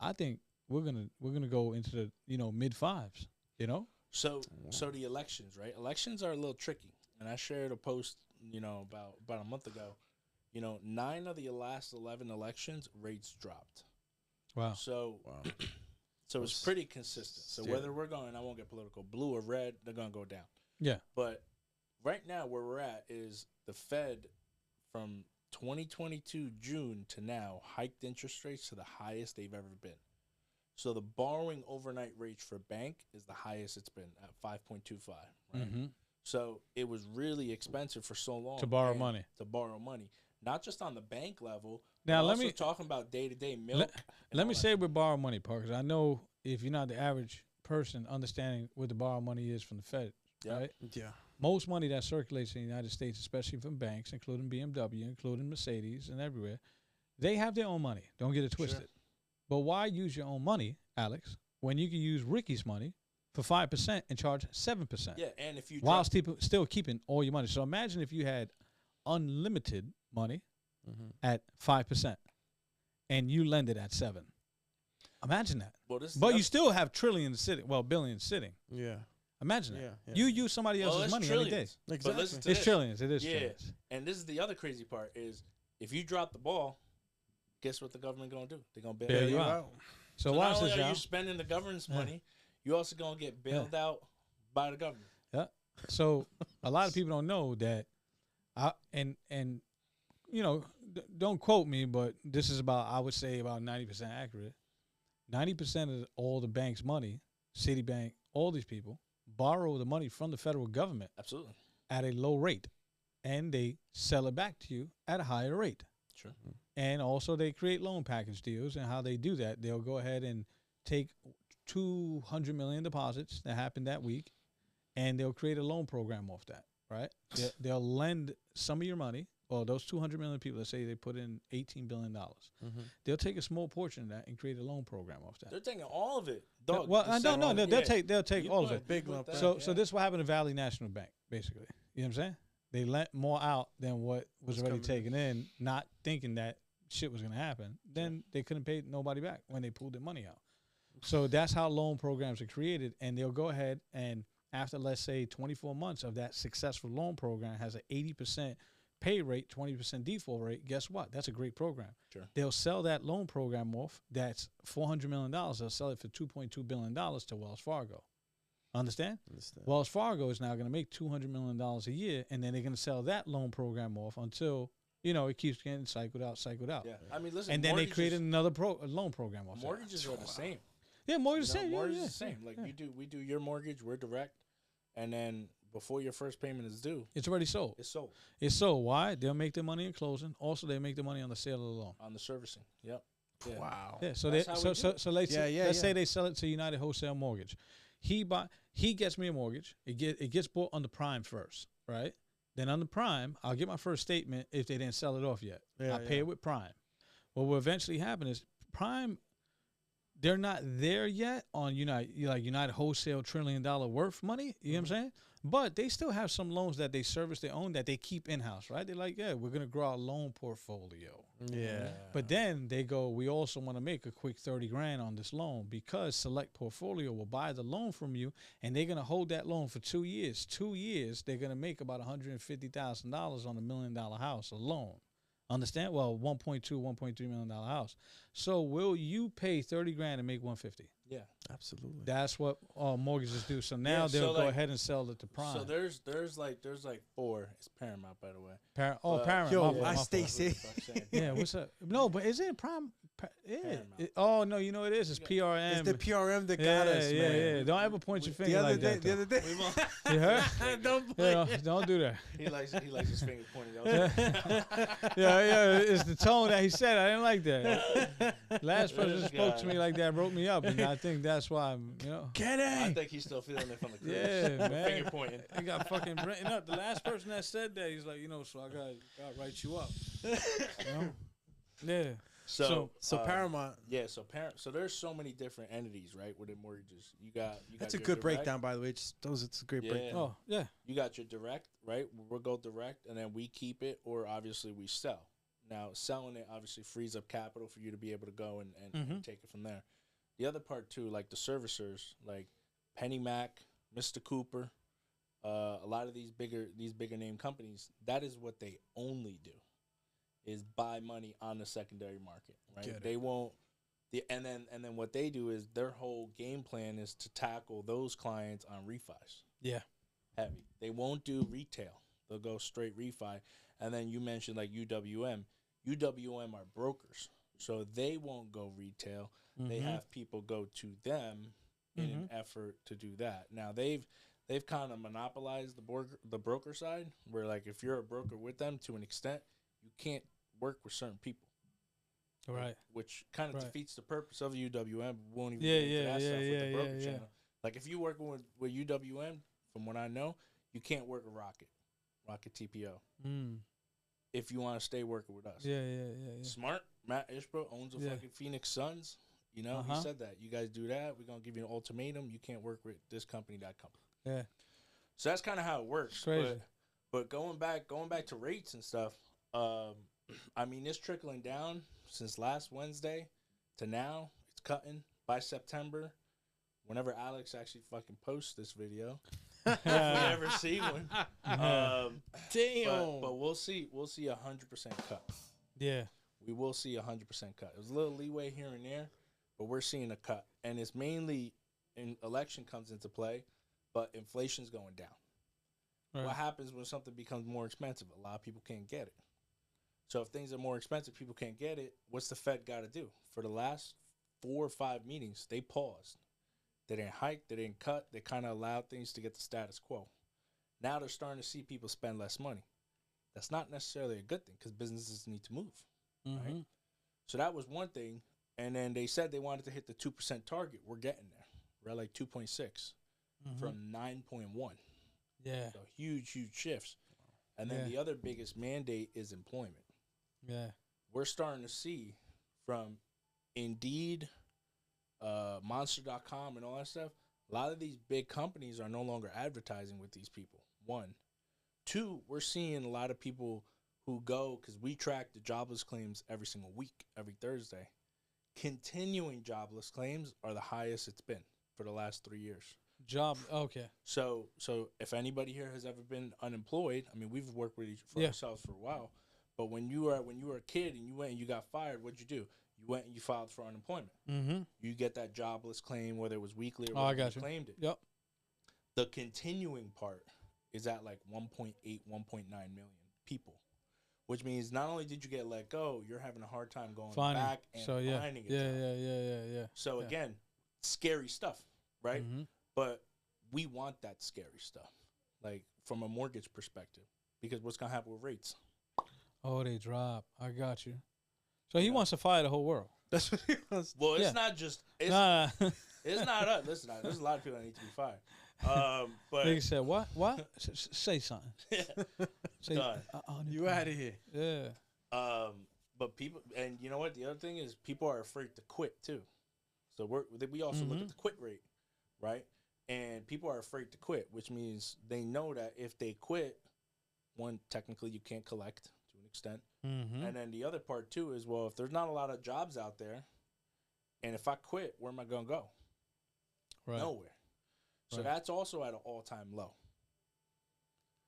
I think we're gonna go into the mid fives. So the elections, right? Elections are a little tricky. And I shared a post, about a month ago. 9 of the last 11 elections, rates dropped. Wow. So so it's pretty consistent. So whether we're going, I won't get political, blue or red, they're gonna go down. Yeah. But right now where we're at is the Fed from 2022 June to now hiked interest rates to the highest they've ever been. So the borrowing overnight rate for bank is the highest it's been at 5.25. Right. Mm-hmm. So it was really expensive for so long To borrow money. To borrow money, not just on the bank level. Now, but let also me talking about day-to-day milk. Let me say with borrow money part, because I know if you're not the average person understanding what the borrow money is from the Fed, right? Yeah. Most money that circulates in the United States, especially from banks, including BMW, including Mercedes, and everywhere, they have their own money. Don't get it twisted. Sure. But why use your own money, Alex, when you can use Ricky's money for 5% and charge 7%? Yeah, and if you while still keeping all your money. So imagine if you had unlimited money at 5% and you lend it at 7%. Imagine that. well, this But you still have trillions sitting, billions sitting. Yeah. Imagine that. Yeah. You use somebody else's it's money trillions. every day. Exactly. But listen to It's this. trillions. It is Yeah. trillions. And this is the other crazy part is if you drop the ball, guess what the government gonna do? They're gonna bail Bail you you out. out. So So watch not only this, are y'all. you spending the government's money, you also gonna get bailed out by the government. So a lot of people don't know that. Don't quote me, but this is I would say about 90% accurate. 90% of all the bank's money, Citibank, all these people borrow the money from the federal government Absolutely. at a low rate, and they sell it back to you at a higher rate. Sure. And also they create loan package deals, and how they do that, they'll go ahead and take 200 million deposits that happened that week, and they'll create a loan program off that, right? They'll lend some of your money, or those 200 million people, let's say they put in $18 billion. They'll take a small portion of that and create a loan program off that. They're taking all of it. Dog, Well, the no, seven- they'll yeah. take You all of put- it. you Big put lump. that, So yeah. this is what happened to Valley National Bank, basically. You know what I'm saying? They lent more out than what was Was already coming in. taken in, not thinking that shit was going to happen. Then they couldn't pay nobody back when they pulled their money out. So that's how loan programs are created, and they'll go ahead and after, let's say, 24 months of that successful loan program has an 80% pay rate, 20% default rate, guess what? That's a great program. Sure. They'll sell that loan program off. That's $400 million. They'll sell it for $2.2 billion to Wells Fargo. Understand? Wells Fargo is now going to make $200 million a year, and then they're going to sell that loan program off until, it keeps getting cycled out. Yeah. I mean, listen. And then they mortgages- created another loan program off that. mortgages are the same. Yeah, mortgage the same. Mortgage Yeah, is the same. Like yeah. we do your mortgage, we're direct, and then before your first payment is due, It's already sold. it's sold It's sold. Why? They'll make their money in closing. Also, they make the money on the sale of the loan. on the servicing. Yep. Yeah. Wow. Yeah. So That's they how so we so do so let's Yeah, let's yeah. say they sell it to United Wholesale Mortgage. He gets me a mortgage. It gets bought under Prime first, right? Then under Prime, I'll get my first statement if they didn't sell it off yet. Yeah, I pay it with Prime. What will eventually happen is Prime, they're not there yet on United Wholesale $1 trillion worth money. You know what I'm saying? But they still have some loans that they service their own that they keep in house, right? They're like, yeah, we're gonna grow our loan portfolio. Yeah. But then they go, we also want to make a quick 30 grand on this loan because Select Portfolio will buy the loan from you and they're going to hold that loan for 2 years. 2 years, they're going to make about $150,000 on $1 million house alone. Understand? Well, $1.2 million house. So will you pay 30 grand and make 150? Yeah, Absolutely. That's what mortgages do. So now Yeah, they'll so go like- ahead and sell it to Prime. So there's like 4. It's Paramount, by the way. Paramount. Yo, my fault, I my stay fault. safe. Yeah, what's up? No, but is it Prime? Yeah. Paramount. Oh, no, you know what it is? It's PRM. It's the PRM that yeah, got us, yeah, man. yeah. Don't ever point your The finger other like day, that. the other day. You heard? Don't Yeah, play. don't do that. He likes his fingers pointed out. Yeah, it's the tone that he said. I didn't like that. Last person This that spoke to guy. me like that broke me up, and I think that's why I Kenny. think he's still feeling it from the cruise. Yeah, man. Finger pointing. I got fucking written up. The last person that said that, he's like, so I got to write you up. You know? Yeah. So Paramount. Yeah, so there's so many different entities, right, within mortgages. You got That's a your good direct. breakdown, by the way. It's a great Yeah. breakdown. Oh, yeah. You got your direct, right? We'll go direct, and then we keep it, or obviously we sell. Now, selling it obviously frees up capital for you to be able to go and take it from there. The other part, too, like the servicers, like Penny Mac, Mr. Cooper, a lot of these bigger name companies, that is what they only do, is buy money on the secondary market, right? Get it. They won't. And then what they do is their whole game plan is to tackle those clients on refis. Yeah. Heavy. They won't do retail. They'll go straight refi. And then you mentioned like UWM. UWM are brokers, so they won't go retail. They have people go to them in an effort to do that. Now they've kind of monopolized the broker side, where like if you're a broker with them to an extent, you can't work with certain people. Right. Which kind of Right. defeats the purpose of UWM. We won't even Yeah, get into yeah, that yeah, stuff with yeah, the broker yeah, yeah. channel. Like if you working with UWM, from what I know, you can't work with Rocket TPO. If you want to stay working with us. Yeah. Smart, Matt Ishbro owns a Yeah. fucking Phoenix Suns. You know, he said that. You guys do that, we're going to give you an ultimatum. You can't work with this company, that company. Yeah. So that's kind of how it works. Crazy. But going back to rates and stuff, I mean, it's trickling down since last Wednesday to now. It's cutting by September. Whenever Alex actually fucking posts this video, if we ever see one, Damn. but we'll see 100% cut. Yeah. We will see 100% cut. There's a little leeway here and there, but we're seeing a cut, and it's mainly in election comes into play, but inflation's going down. Right. What happens when something becomes more expensive? A lot of people can't get it. So if things are more expensive, people can't get it. What's the Fed got to do? For the last 4 or 5 meetings, they paused. They didn't hike. They didn't cut. They kind of allowed things to get the status quo. Now they're starting to see people spend less money. That's not necessarily a good thing because businesses need to move. Right? So that was one thing. And then they said they wanted to hit the 2% target. We're getting there. We're at like 2.6 from 9.1. Yeah. So huge shifts. And then Yeah. the other biggest mandate is employment. Yeah. We're starting to see from Indeed, Monster.com, and all that stuff, a lot of these big companies are no longer advertising with these people. 1. 2, we're seeing a lot of people who go, because we track the jobless claims every single week, every Thursday. Continuing jobless claims are the highest it's been for the last 3 years. Okay. So if anybody here has ever been unemployed, I mean, we've worked with ourselves for a while. But when you were a kid and you went and you got fired, what'd you do? You went and you filed for unemployment. You get that jobless claim, whether it was weekly or I whether got you you. claimed it. Yep. The continuing part is at like 1.8, 1.9 million people, which means not only did you get let go, you're having a hard time going Finding. back and finding a job. Yeah. So Yeah. again, scary stuff, right? Mhm. But we want that scary stuff, like from a mortgage perspective, because what's gonna happen with rates? Oh, they drop. I got you. So he wants to fire the whole world. That's what he wants. Well, it's Yeah. not just it's, Nah. it's not us. Listen, there's a lot of people that need to be fired. But Nigga said, what? What? Say something. Say, Done. You out of here. Yeah. But people, and you know what? The other thing is people are afraid to quit too. So we also look at the quit rate, right? And people are afraid to quit, which means they know that if they quit, one, technically you can't collect to an extent. Mm-hmm. And then the other part too is, well, if there's not a lot of jobs out there, and if I quit, where am I going to go? Right. Nowhere. So Right. that's also at an all-time low.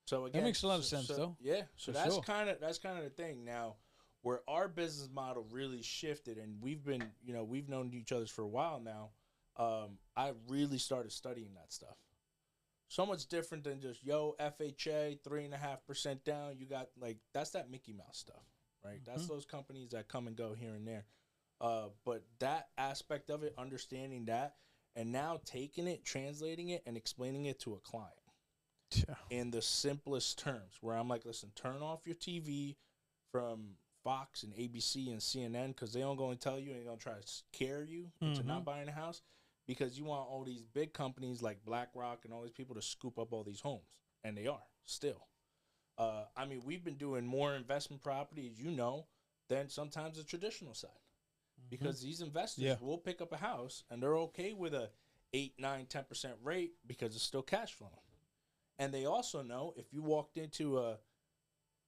So again, That makes a lot of sense, though. Yeah. So For that's sure. kind of the thing. Now, where our business model really shifted, and we've been, we've known each other for a while now. I really started studying that stuff. So much different than just FHA 3.5% down. You got that's that Mickey Mouse stuff, right? That's those companies that come and go here and there. But that aspect of it, understanding that, and now taking it, translating it, and explaining it to a client in the simplest terms, where I'm like, listen, turn off your TV from Fox and ABC and CNN, because they don't go and tell you and they're going to try to scare you into not buying a house, because you want all these big companies like BlackRock and all these people to scoop up all these homes. And they are still. I mean, we've been doing more investment property, than sometimes the traditional side. Because these investors will pick up a house and they're okay with a 8, 9, 10% rate because it's still cash flowing. And they also know if you walked into a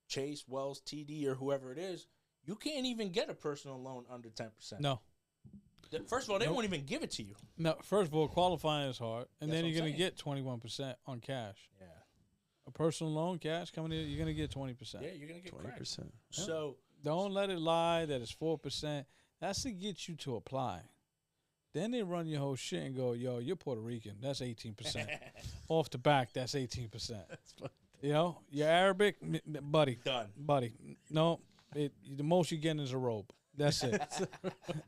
Chase, Wells, TD, or whoever it is, you can't even get a personal loan under 10%. No. First of all, they won't even give it to you. No. First of all, qualifying is hard, and That's then what you're I'm gonna get 21% on cash. Yeah. A personal loan, cash coming in, you're gonna get 20%. Yeah, you're going to get 20%. So Don't let it lie that it's 4%. That's to get you to apply. Then they run your whole shit and go, yo, you're Puerto Rican. That's 18%. Off the back, that's 18%. You're Arabic, buddy. Done. Buddy. No, the most you're getting is a robe. That's it.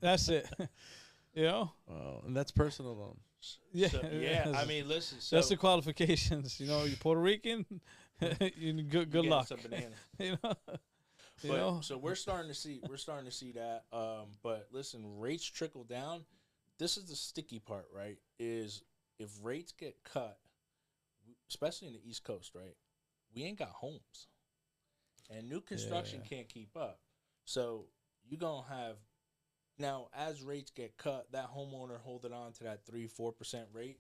That's it. Well, and that's personal loan. Yeah. So, I mean, listen. So That's the qualifications. You're Puerto Rican. Good you luck. some bananas. So we're starting to see that. But listen, rates trickle down. This is the sticky part, right? Is if rates get cut, especially in the East Coast, right? We ain't got homes, and new construction can't keep up. So you're gonna have now as rates get cut, that homeowner holding on to that 3-4% rate,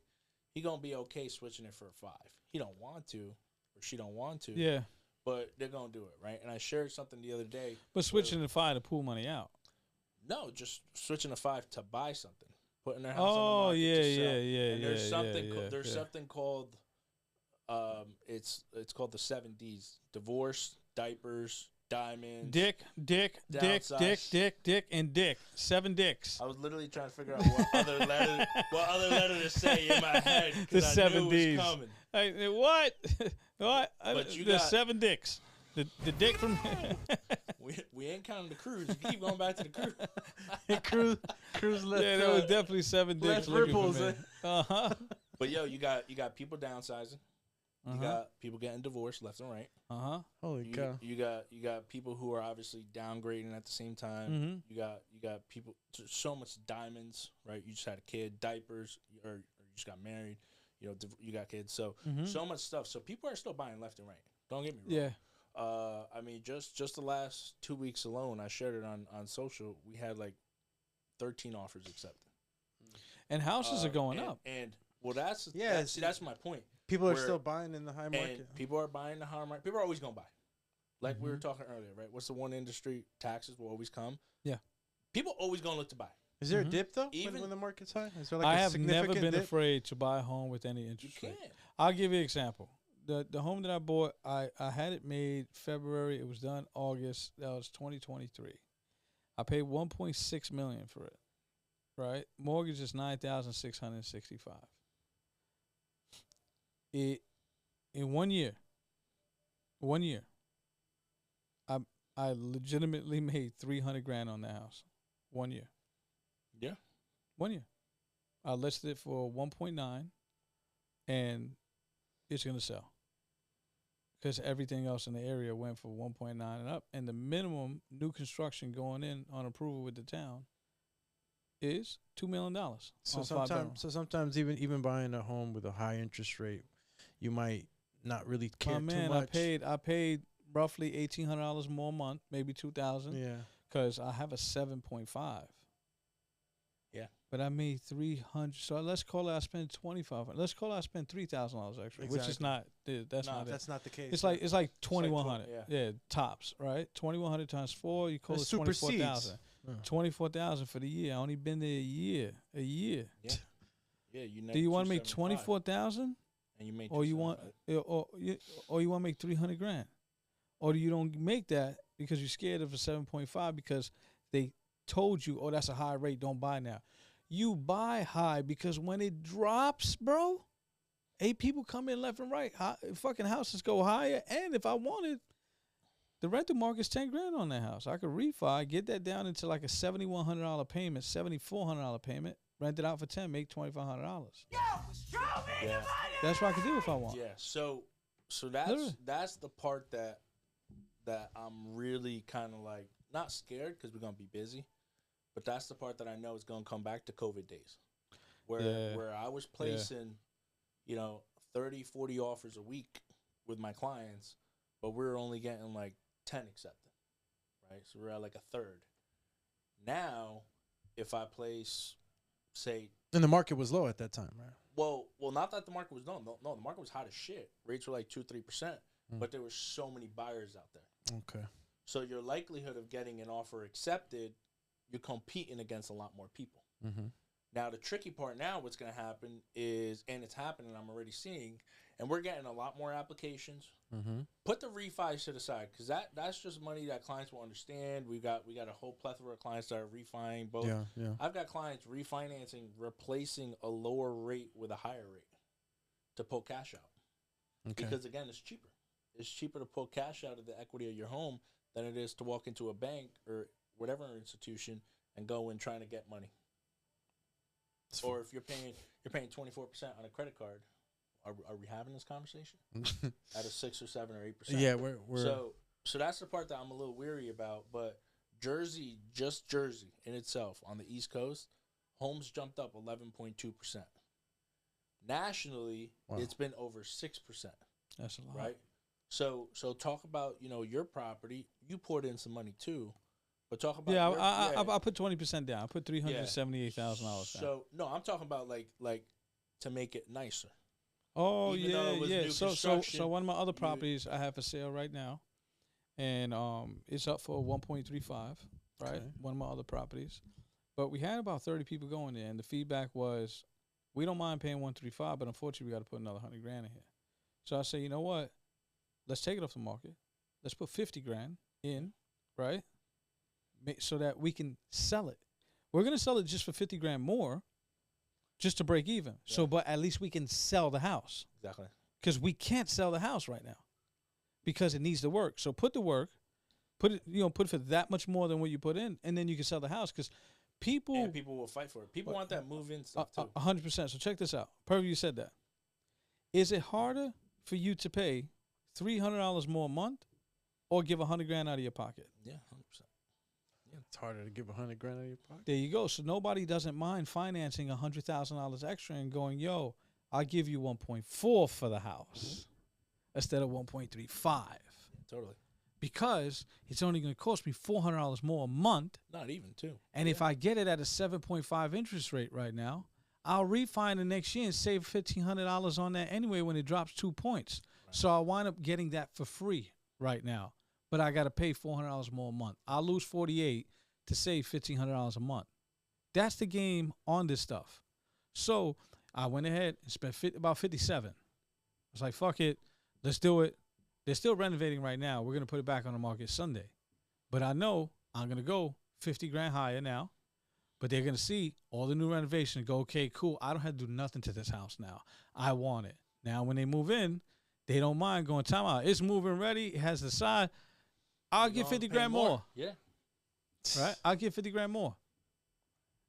he gonna be okay switching it for a 5. He don't want to, or she don't want to. yeah. But they're gonna do it, right? And I shared something the other day. But switching to 5 to pull money out. No, just switching to 5 to buy something, putting their house Oh, on the market yeah, to sell. yeah, And there's something. There's yeah. something called, it's called the 7 Ds: divorce, diapers, diamonds. Dick, and dick. 7 dicks. I was literally trying to figure out what other letter to say in my head The because I 7 knew it Ds. was coming. Hey, what? What? But you There's got- 7 dicks. The dick from We ain't counting the cruise. You keep going back to the cruise. Cruise left. yeah, there was definitely 7 dicks left looking ripples, for me. Uh-huh. But you got people downsizing. You got people getting divorced left and right. Uh-huh. Holy cow. You got people who are obviously downgrading at the same time. Mhm. You got people so much diamonds, right? You just had a kid, diapers, or you just got married. You got kids, so so much stuff. So people are still buying left and right. Don't get me wrong. Yeah. I mean, just the last 2 weeks alone, I shared it on social. We had like 13 offers accepted. And houses are going up. And well, that's my point. People are where- still buying in the high market. And people are buying the high market. People are always going to buy. Like we were talking earlier, right? What's the one industry? Taxes will always come. Yeah. People always going to look to buy. Is there a dip though Even- when the market's high? Is there like I a have never significant been dip? afraid to buy a home with any You interest can't. rate. I'll give you an example. The home that I bought, I had it made February. It was done August. That was 2023. I paid $1.6 million for it. Right, mortgage is $9,665. In 1 year, I legitimately made $300,000 on the house. 1 year. Yeah. 1 year. I listed it for 1.9, and it's gonna sell because everything else in the area went for 1.9 and up, and the minimum new construction going in on approval with the town is $2 million. So on 5 bedroom. sometimes even buying a home with a high interest rate, you might not really care My man, too much. I paid roughly $1,800 more a month, maybe $2,000, Yeah. because I have a 7.5. Yeah. But I made 300. So let's call it I spent 2,500. Let's call it I spent $3,000 extra, which is Exactly. not. That's No, not it. That's not the case. It's like 2,100. yeah. Yeah, tops, right? 2,100 times 4, you call That it supersedes. 24,000. Yeah. 24,000 for the year. I only been there a year. A year. Yeah. Yeah. Do you want to make 275, 24,000, And you made. or you want, 275. or you want to make 300 grand, or you don't make that because you're scared of a 7.5 because they told you, oh, that's a high rate. Don't buy now. You buy high because when it drops, bro, people come in left and right. Fucking houses go higher, and if I wanted, the rental market's 10 grand on that house. I could refi, get that down into like a $7,100 payment, $7,400 payment, rent it out for 10, make $2,500. Yeah. That's what I could do if I want. Yeah. So Literally. that's the part that I'm really kind of like not scared because we're gonna be busy, but that's the part that I know is gonna come back to COVID days, where I was placing, 30, 40 offers a week with my clients, but we're only getting like 10 accepted, right? So we're at like a third. Now, if I place, say, And the market was low at that time, right? well, not that the market was low. No, the market was hot as shit. Rates were like 2-3%, but there were so many buyers out there. Okay. So your likelihood of getting an offer accepted, you're competing against a lot more people. Mm-hmm. Now, the tricky part now, what's going to happen is, and it's happening, I'm already seeing, and we're getting a lot more applications. Mm-hmm. Put the refis to the side, because that's just money that clients will understand. We got a whole plethora of clients that are refining both. Yeah. I've got clients refinancing, replacing a lower rate with a higher rate to pull cash out. Okay. Because, again, it's cheaper. It's cheaper to pull cash out of the equity of your home than it is to walk into a bank or whatever institution and go in trying to get money. Or if you're paying 24% on a credit card, are we having this conversation at a 6 or 7 or 8%? Yeah, we're so that's the part that I'm a little weary about. But Jersey in itself on the East Coast, homes jumped up 11.2%. Nationally, it's been over 6%. That's a lot, right? So talk about your property. You poured in some money too. But talk about I put 20% down. I put $378,000 down. So no, I'm talking about like to make it nicer. Oh Even though it was new So construction, one of my other properties I have for sale right now, and it's up for 1.35. Right, Okay. one of my other properties, but we had about 30 people going there, and the feedback was, we don't mind paying 135, but unfortunately we got to put another 100 grand in here. So I say, you know what? Let's take it off the market. Let's put 50 grand in, right? So that we can sell it. We're going to sell it just for 50 grand more, just to break even. Yeah. So, but at least we can sell the house. Exactly. Because we can't sell the house right now because it needs to work. So put the work, put it for that much more than what you put in, and then you can sell the house because people will fight for it. People want that move-in stuff too. 100%. So check this out. Perfect, you said that. Is it harder for you to pay $300 more a month or give 100 grand out of your pocket? Yeah, 100%. It's harder to give 100 grand out of your pocket. There you go. So nobody doesn't mind financing $100,000 extra and going, yo, I'll give you 1.4 for the house instead of 1.35. Totally. Because it's only going to cost me $400 more a month. Not even too. And if I get it at a 7.5 interest rate right now, I'll refi the next year and save $1,500 on that anyway when it drops 2 points. Right. So I wind up getting that for free right now. But I got to pay $400 more a month. I'll lose $48 to save $1,500 a month. That's the game on this stuff. So I went ahead and spent about $57. I was like, fuck it. Let's do it. They're still renovating right now. We're going to put it back on the market Sunday. But I know I'm going to go 50 grand higher now. But they're going to see all the new renovation and go, okay, cool. I don't have to do nothing to this house now. I want it. Now, when they move in, they don't mind going, time out. It's moving ready. It has the side. I'll give 50 grand more. Yeah. Right? I'll give 50 grand more.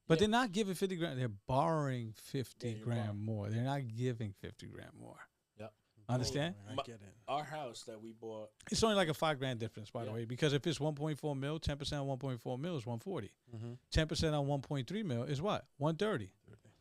But they're not giving 50 grand. They're borrowing 50 grand more. They're not giving 50 grand more. Yep. Understand? I get it. Our house that we bought. It's only like a $5 grand difference, by the way, because if it's 1.4 mil, 10% on 1.4 mil is 140. 10% on 1.3 mil is what? 130.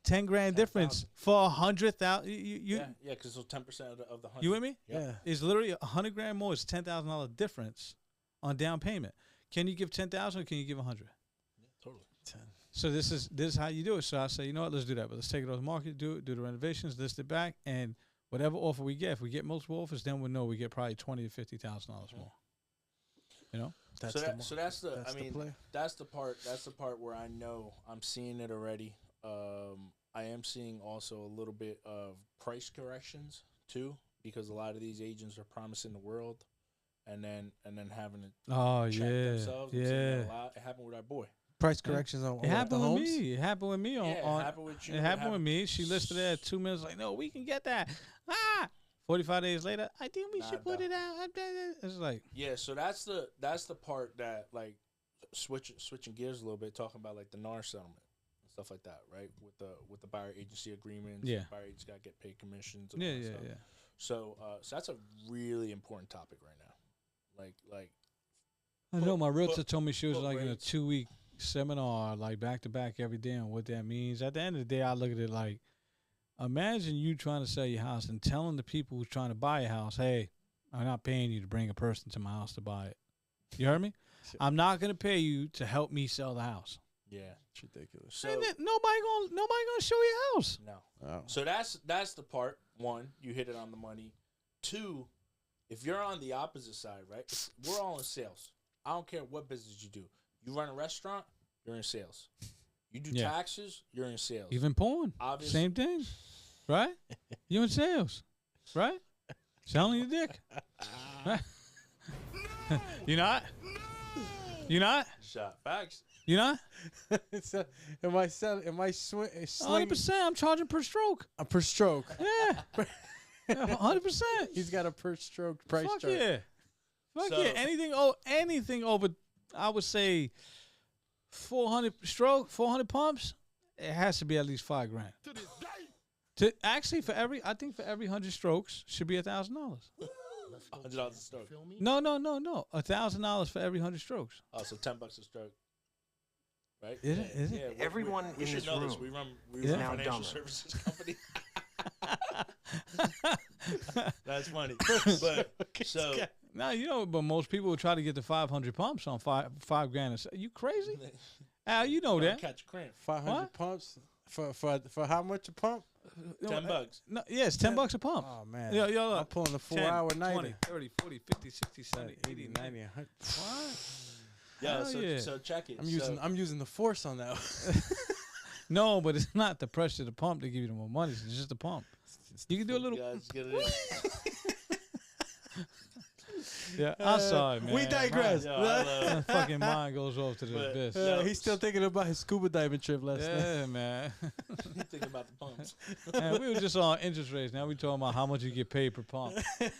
10 grand difference for 100,000. Yeah, because it's 10% of the 100. You with me? Yeah. It's literally 100 grand more. It's $10,000 difference on down payment. Can you give 10,000 or can you give 100? Yeah, totally. 10. So this is how you do it. So I say, you know what, let's do that. But let's take it off the market, do the renovations, list it back, and whatever offer we get, if we get multiple offers, then we'll know we get probably $20,000 to $50,000 more. You know? That's the part where I know I'm seeing it already. I am seeing also a little bit of price corrections too, because a lot of these agents are promising the world, and then having to check themselves. I'm seeing that a lot. It happened with our boy. Price corrections on it happened with homes? me. It happened with me It happened with you. It happened with me. She listed it at 2 minutes. Like, no, we can get that. 45 days later, I think we should put it out. It's like, yeah. So that's the part that, like, switching gears a little bit, talking about like the NAR settlement and stuff like that, right? With the buyer agency agreements. Yeah. Buyer agents got to get paid commissions. And yeah. So that's a really important topic right now. Like. I know my realtor told me she was like in a rates. 2-week seminar, like back to back every day on what that means. At the end of the day, I look at it like, imagine you trying to sell your house and telling the people who's trying to buy a house, hey, I'm not paying you to bring a person to my house to buy it. You heard me? I'm not going to pay you to help me sell the house. Yeah, It's ridiculous. so And then nobody gonna show your house. no. Oh. So that's the part. One, you hit it on the money. Two, if you're on the opposite side, right? We're all in sales. I don't care what business you do. You run a restaurant, you're in sales. You do taxes, you're in sales. Even porn, Obviously. same thing, right? You in sales, right? Selling your dick, right? You not? You not? Shot facts. You not? So, am I selling? 100%. I'm charging per stroke. Per stroke? Yeah, 100%. He's got a per stroke price Fuck chart. yeah. Fuck So- yeah. Anything over, I would say, 400 stroke, 400 pumps. It has to be at least $5,000. Actually, for every 100 strokes should be $1,000. $100 a stroke. No. $1,000 for every 100 strokes. Oh, so $10 a stroke. Right? Is it? Is it? Yeah, Everyone we in should this know room this. We run is a now financial dumber. services company. That's funny. But so No, you know, but most people will try to get the 500 pumps on $5,000. You crazy? Al, you know that. catch a cramp. 500 What? pumps for how much a pump? $10. No, yeah, it's $10 a pump. Oh man, Yo, I'm pulling the 10, 4-hour 20, nighter. 30, 40, 50, 60, 70, 80, 80, 90. 90, 100. What? Yeah, Hell yeah. so check it. I'm using the force on that. No, but it's not the pressure of the pump to give you the more money. It's just the pump. You can do a little. Guys, get it in. Yeah, I'm sorry, man. We digress. Yo, I love My fucking mind goes off to the But- abyss. Yo, He's still thinking about his scuba diving trip last night. Yeah, man. Think about the pumps. Man, we were just on interest rates. Now we talking about how much you get paid per pump.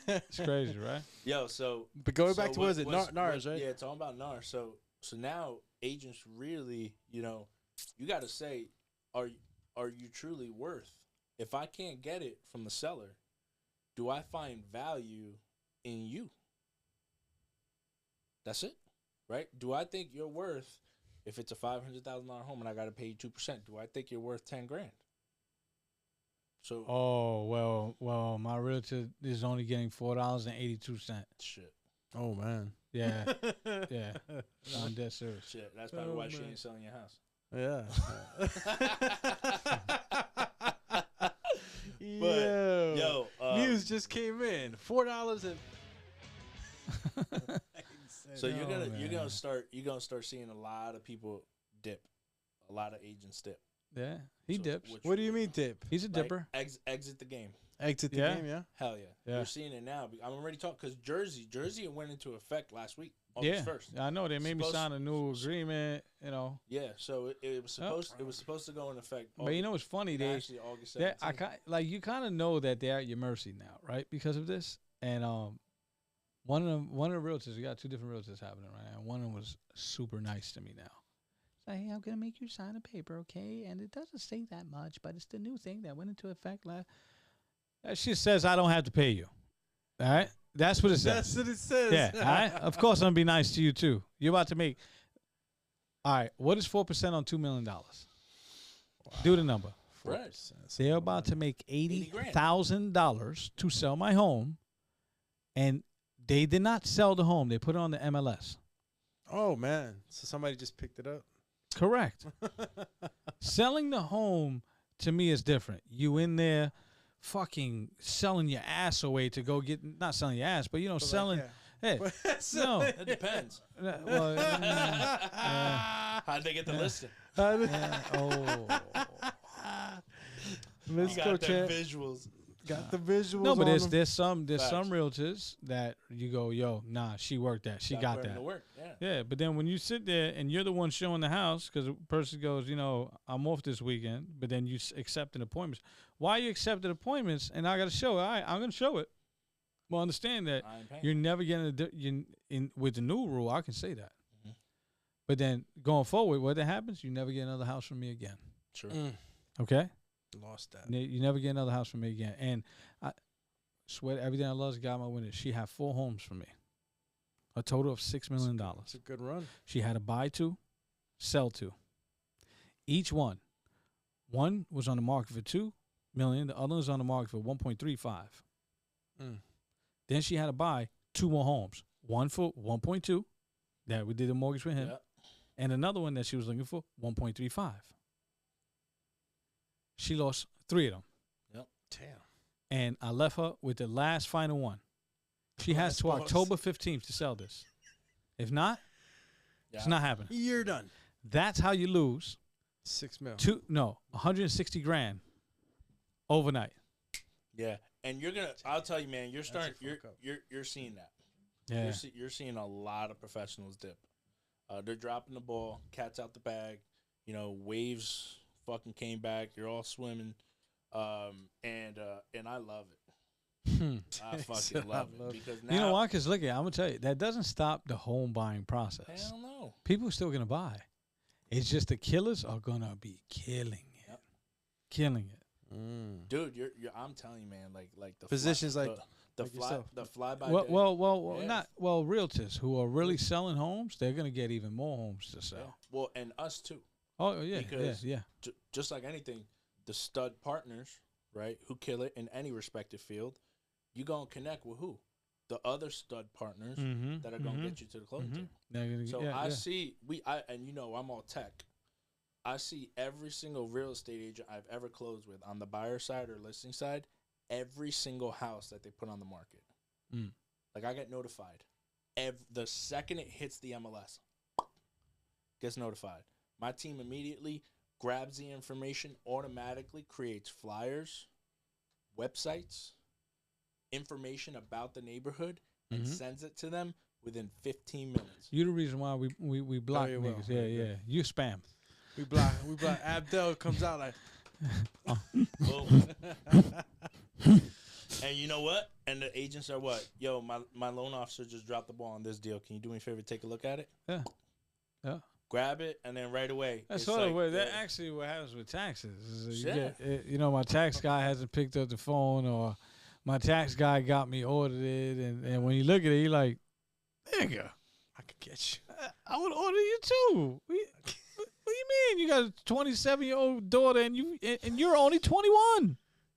It's crazy, right? Yo, so But going back to what- what is it? NARS, right? Yeah, talking about NARS. So now agents really, you got to say, are you truly worth? If I can't get it from the seller, do I find value in you? That's it, right? Do I think you're worth? If it's a $500,000 home and I got to pay you 2%, do I think you're worth $10,000? So Oh well, my realtor is only getting $4.82. shit. Oh man. Yeah, yeah. I'm dead serious. Shit, that's probably Oh, why she man. ain't selling your house. Yeah. But yo, news just came in. $4 and. so you're Oh, gonna start seeing a lot of people dip, a lot of agents dip. Yeah, he So dips. What do you mean dip? He's a Like, dipper. exit the game. Exit the Yeah. game, yeah. Hell yeah. Yeah. You're seeing it now. I'm already talking because Jersey went into effect last week, August Yeah, 1st. I know they made me Supposed- sign a new agreement. You know, Yeah, so it was supposed to go in effect. but you know what's funny? They actually August Yeah, 17th. you kind of know that they're at your mercy now, right? Because of this, and one of the realtors, we got two different realtors happening right now. One of them was super nice to me now. Say, hey, I'm gonna make you sign a paper, okay? And it doesn't say that much, but it's the new thing that went into effect last. That shit says I don't have to pay you. All right, that's what it says. That's what it says. Yeah, all right. Of course, I'm gonna be nice to you too. You're about to make. All right, what is 4% on $2 million? Do the number. Right. They're about to make $80,000. $80,000 to sell my home, and they did not sell the home. They put it on the MLS. Oh man. So somebody just picked it up. Correct. Selling the home to me is different. You in there fucking selling your ass away to go get, not selling your ass, but you know, selling. Hey, no. It depends. Well, How'd they get the listing? oh. Let's You go, got the champ. visuals. Got the visuals. No, but on there's them. some realtors that you go, yo, nah, she worked that. She got put in that. the work. Yeah. Yeah, but then when you sit there and you're the one showing the house, because the person goes, you know, I'm off this weekend, but then you accepting appointments. Why you accepting appointments and I got to show it? All right, I'm going to show it. Well, understand that I ain't paying. you're never getting with the new rule. I can say that. Mhm. But then going forward, what that happens, you never get another house from me again. Sure. Okay? Lost that. You never get another house from me again. And I swear everything I love is God my witness. She had 4 homes for me. A total of $6 million. It's a good run. She had to buy 2, sell 2. Each one. One was on the market for $2 million. The other was on the market for 1.35. Then she had to buy 2 more homes. One for 1.2 that we did a mortgage with him, Yep. and another one that she was looking for 1.35. She lost 3 of them. Yep. Damn. And I left her with the last final one. She has Last to boss. October 15th to sell this. If not, it's not happening. You're done. That's how you lose $6 million. 160 grand overnight. Yeah. And you're gonna. I'll tell you, man. You're That's a starting. fuck up. You're seeing that. Yeah. You're seeing a lot of professionals dip. They're dropping the ball. Cat's out the bag. You know, waves fucking came back. You're all swimming. And I love it. I fucking love it because now You know why? Because look, I'm gonna tell you that doesn't stop the home buying process. hell no. People are still gonna buy. It's just the killers are gonna be killing it, Yep. killing it. Dude, you're I'm telling you, man, like the Physicians like the yourself. fly by Well, day. not realtors who are really selling homes. They're gonna get even more homes to Yeah. sell. Well, and us too. Oh yeah, Because yeah. Just like anything, the stud partners, right, who kill it in any respective field, you gonna connect with who? The other stud partners Mm-hmm. that are gonna get you to the closing table. They're gonna, So yeah, I yeah. see and you know I'm all tech. I see every single real estate agent I've ever closed with on the buyer side or listing side, every single house that they put on the market. Like I get notified. The second it hits the MLS, gets notified. My team immediately grabs the information, automatically creates flyers, websites, information about the neighborhood, and sends it to them within 15 minutes. You're the reason why we block you will. niggas. Yeah. You spam. We block. Abdel comes out like, Boom. And you know what? And the agents are what? Yo, my loan officer just dropped the ball on this deal. Can you do me a favor? Take a look at it? Yeah. Grab it, and then right away. That's it's sort of like, what yeah. that actually what happens with taxes. Is you, Yeah. get, you know, my tax guy hasn't picked up the phone, or my tax guy got me ordered, and when you look at it, you're like, nigga, I could get you. I would order you too. What do you mean? You got a 27-year-old daughter, and you're only 21.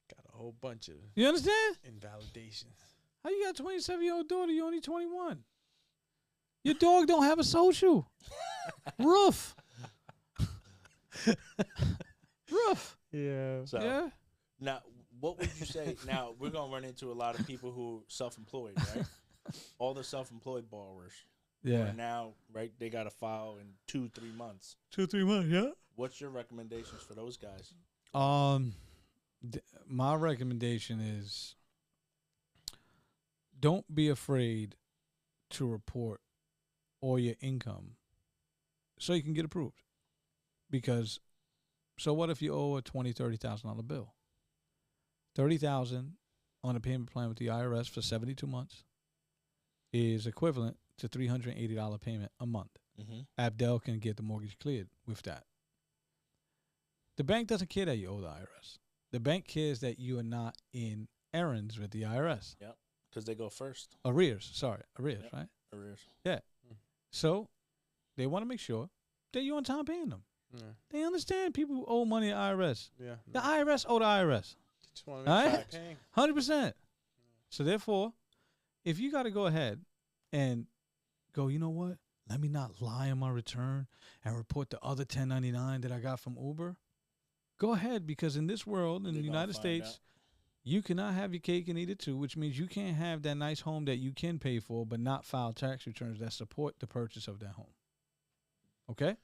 Got a whole bunch of You understand? invalidations. How you got a 27-year-old daughter? You're only 21. Your dog don't have a social. Roof. Roof. Yeah. So, Yeah. now, what would you say? Now, we're going to run into a lot of people who are self-employed, right? All the self-employed borrowers. Yeah. Where now, right, they got to file in 2-3 months. 2-3 months. Yeah. What's your recommendations for those guys? My recommendation is don't be afraid to report all your income so you can get approved. Because, so what if you owe a $20,000-$30,000 bill? $30,000 on a payment plan with the IRS for 72 months is equivalent to $380 payment a month. Mm-hmm. Abdel can get the mortgage cleared with that. The bank doesn't care that you owe the IRS. The bank cares that you are not in errands with the IRS. Yep, because they go first. Arrears, Yep. right? Arrears. Yeah. So they want to make sure that you're on time paying them. Yeah. They understand people who owe money to IRS. Yeah. The IRS owe the IRS. Just want to All make right? sure you're paying. 100%. So therefore, if you got to go ahead and go, you know what? let me not lie on my return and report the other 1099 that I got from Uber. Go ahead, because in this world, in the United States, you cannot have your cake and eat it too, which means you can't have that nice home that you can pay for but not file tax returns that support the purchase of that home. Okay?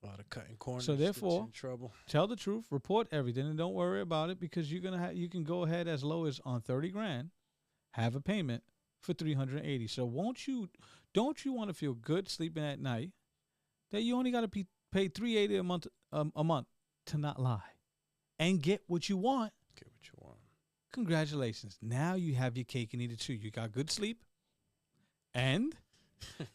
A lot of cutting corners. So therefore, in trouble. Tell the truth, report everything, and don't worry about it, because you're gonna you can go ahead as low as on 30 grand, have a payment for 380. So don't you want to feel good sleeping at night that you only got to pay 380 a month to not lie and get what you want? Get what you want. Congratulations. Now you have your cake and eat it too. You got good sleep and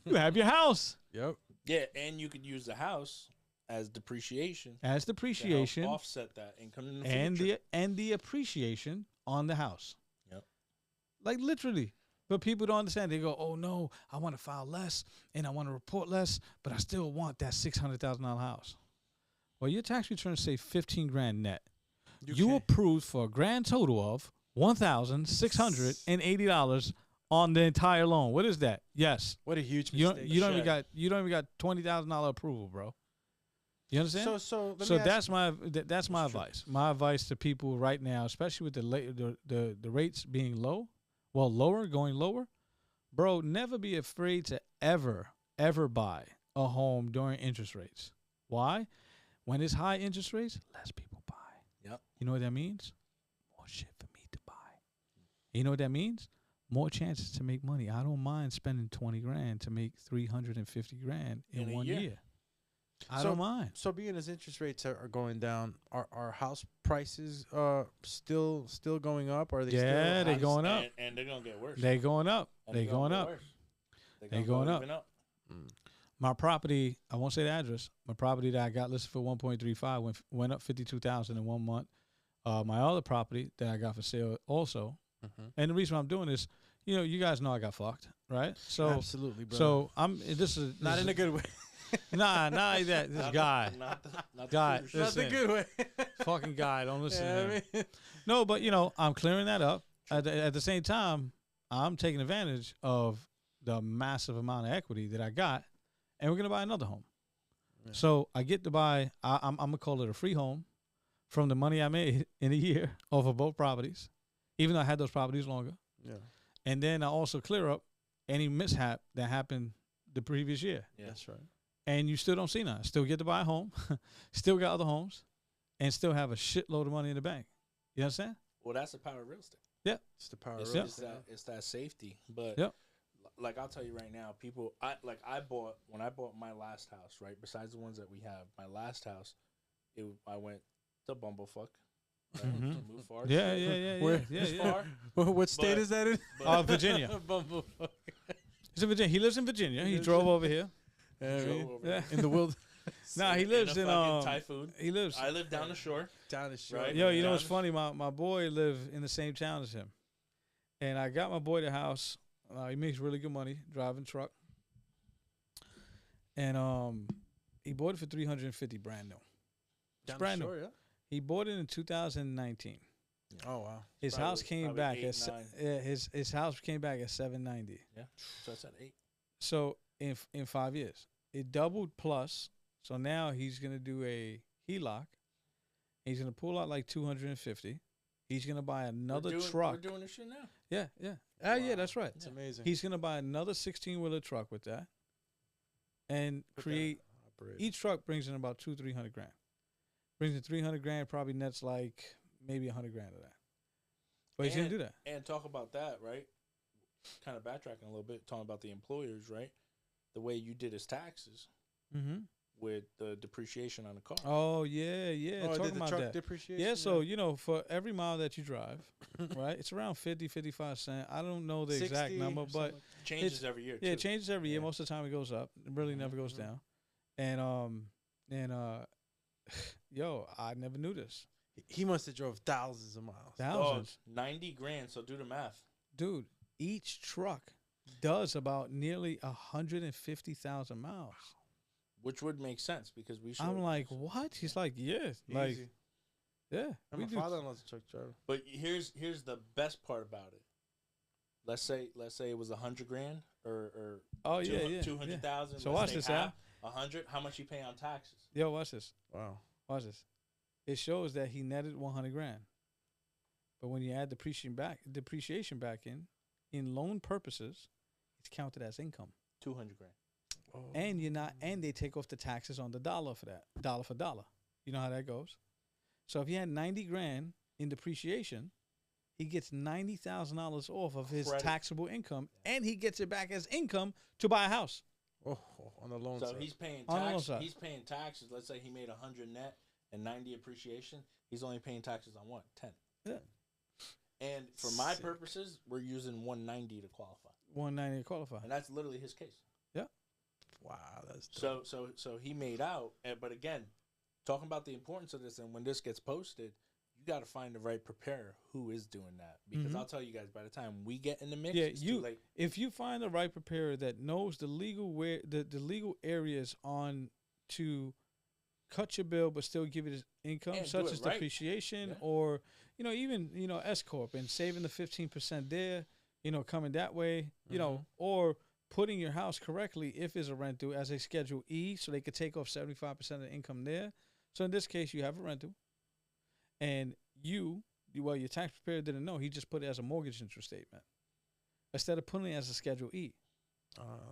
you have your house. Yep. Yeah, and you could use the house as depreciation. As depreciation. To help offset that income in the and future. the appreciation on the house. Yep. Like literally. But people don't understand. They go, oh no, I want to file less and I want to report less, but I still want that $600,000 house. Well, your tax returns say 15 grand net. You approved for a grand total of $1,680 on the entire loan. What is that? Yes. What a huge You mistake. don't even got $20,000 approval, bro. You understand? So That's my advice. My advice to people right now, especially with the rates being low, going lower, bro. Never be afraid to ever buy a home during interest rates. Why? When it's high interest rates, less people buy. Yep. You know what that means? More shit for me to buy. You know what that means? More chances to make money. I don't mind spending 20 grand to make 350 grand in 1 year. I don't mind. So being as interest rates are going down, are house prices still going up? Or are they still they're going up. And they're going to get worse. They're going up. They're going up. They're going up. My property, I won't say the address. My property that I got listed for 1.35 went up 52,000 in 1 month. My other property that I got for sale also. And the reason I'm doing this, you guys know I got fucked, right? So absolutely, bro. So this is not in a good way. Nah, that this guy. Not the good way. Fucking guy, don't listen to him. I mean. No, but I'm clearing that up. At the same time, I'm taking advantage of the massive amount of equity that I got, and we're gonna buy another home. Yeah. So I get to buy. I'm gonna call it a free home from the money I made in a year off of both properties, even though I had those properties longer. Yeah. And then I also clear up any mishap that happened the previous year. Yeah, that's right. And you still don't see none. Still get to buy a home, still got other homes, and still have a shitload of money in the bank. You understand? Well, that's the power of real estate. Yeah. It's the power of real estate. It's that safety. But yep. Like I'll tell you right now, people when I bought my last house, right? Besides the ones that we have, my last house, I went to Bumblefuck. Right? To move far. Yeah. What state is that in? Virginia. Bumblefuck. He's in Virginia. He lives in Virginia. He drove over here. In the wilderness. Nah, he lives in Typhoon. I live down the shore. Right? Yo, you know what's funny? My boy live in the same town as him, and I got my boy the house. He makes really good money driving truck, and he bought it for $350 brand new. It's brand new. Yeah? He bought it in 2019. Oh wow! His house came back at his house came back at $790. Yeah, so that's at 8. So in 5 years, it doubled plus. So now he's gonna do a HELOC. He's gonna pull out like $250. He's gonna buy another truck. We're doing this shit now. Yeah. Wow. Yeah, that's right. It's amazing. He's gonna buy another 16-wheeler truck with that, and create. Each truck brings in about $200-300 grand. Brings in $300 grand, probably nets like maybe $100 grand of that. But he's gonna do that. And talk about that, right? Kind of backtracking a little bit, talking about the employers, right? The way you did his taxes with the depreciation on the car. Oh yeah. Oh, talking about truck that. Depreciation? Yeah, so for every mile that you drive, right, it's around 50-55 cents. I don't know the exact number, but changes every year. Yeah, it changes every year. Most of the time it goes up. It really never goes down. And yo, I never knew this. He must have drove thousands of miles. Thousands. 90 grand, so do the math. Dude, each truck does about nearly 150,000 miles. Which would make sense because we should. I'm like, what? He's like, yeah. Like, yeah. My father-in-law's a truck driver. But here's the best part about it. let's say it was 100 grand or Oh yeah, yeah. 200,000. So watch this, Al. 100. How much you pay on taxes? Yo, watch this. Wow. Watch this. It shows that he netted 100 grand. But when you add depreciation back in loan purposes, it's counted as income. 200 grand. Oh. And they take off the taxes on the dollar for that, dollar for dollar. You know how that goes. So if he had 90 grand in depreciation, he gets $90,000 off of his Credit. taxable income, and he gets it back as income to buy a house. Oh, on the loan So side. he's paying On the loan tax. side. He's paying taxes. Let's say he made 100 net and 90 appreciation. He's only paying taxes on what? 10. Yeah. And for my Sick. purposes, we're using 190 to qualify, 190 to qualify. and that's literally his case. Wow, that's dope. So he made out. But again, talking about the importance of this, and when this gets posted, you got to find the right preparer who is doing that. Because Mhm. I'll tell you guys, by the time we get in the mix, Yeah, it's too late. if you find the right preparer that knows the legal the legal areas on to cut your bill but still give it as income, And do such it as right. depreciation, Yeah. or even S corp and saving the 15% there, coming that way, or putting your house correctly if it's a rental as a Schedule E, so they could take off 75% of the income there. So in this case, you have a rental, and your tax preparer didn't know. He just put it as a mortgage interest statement instead of putting it as a Schedule E.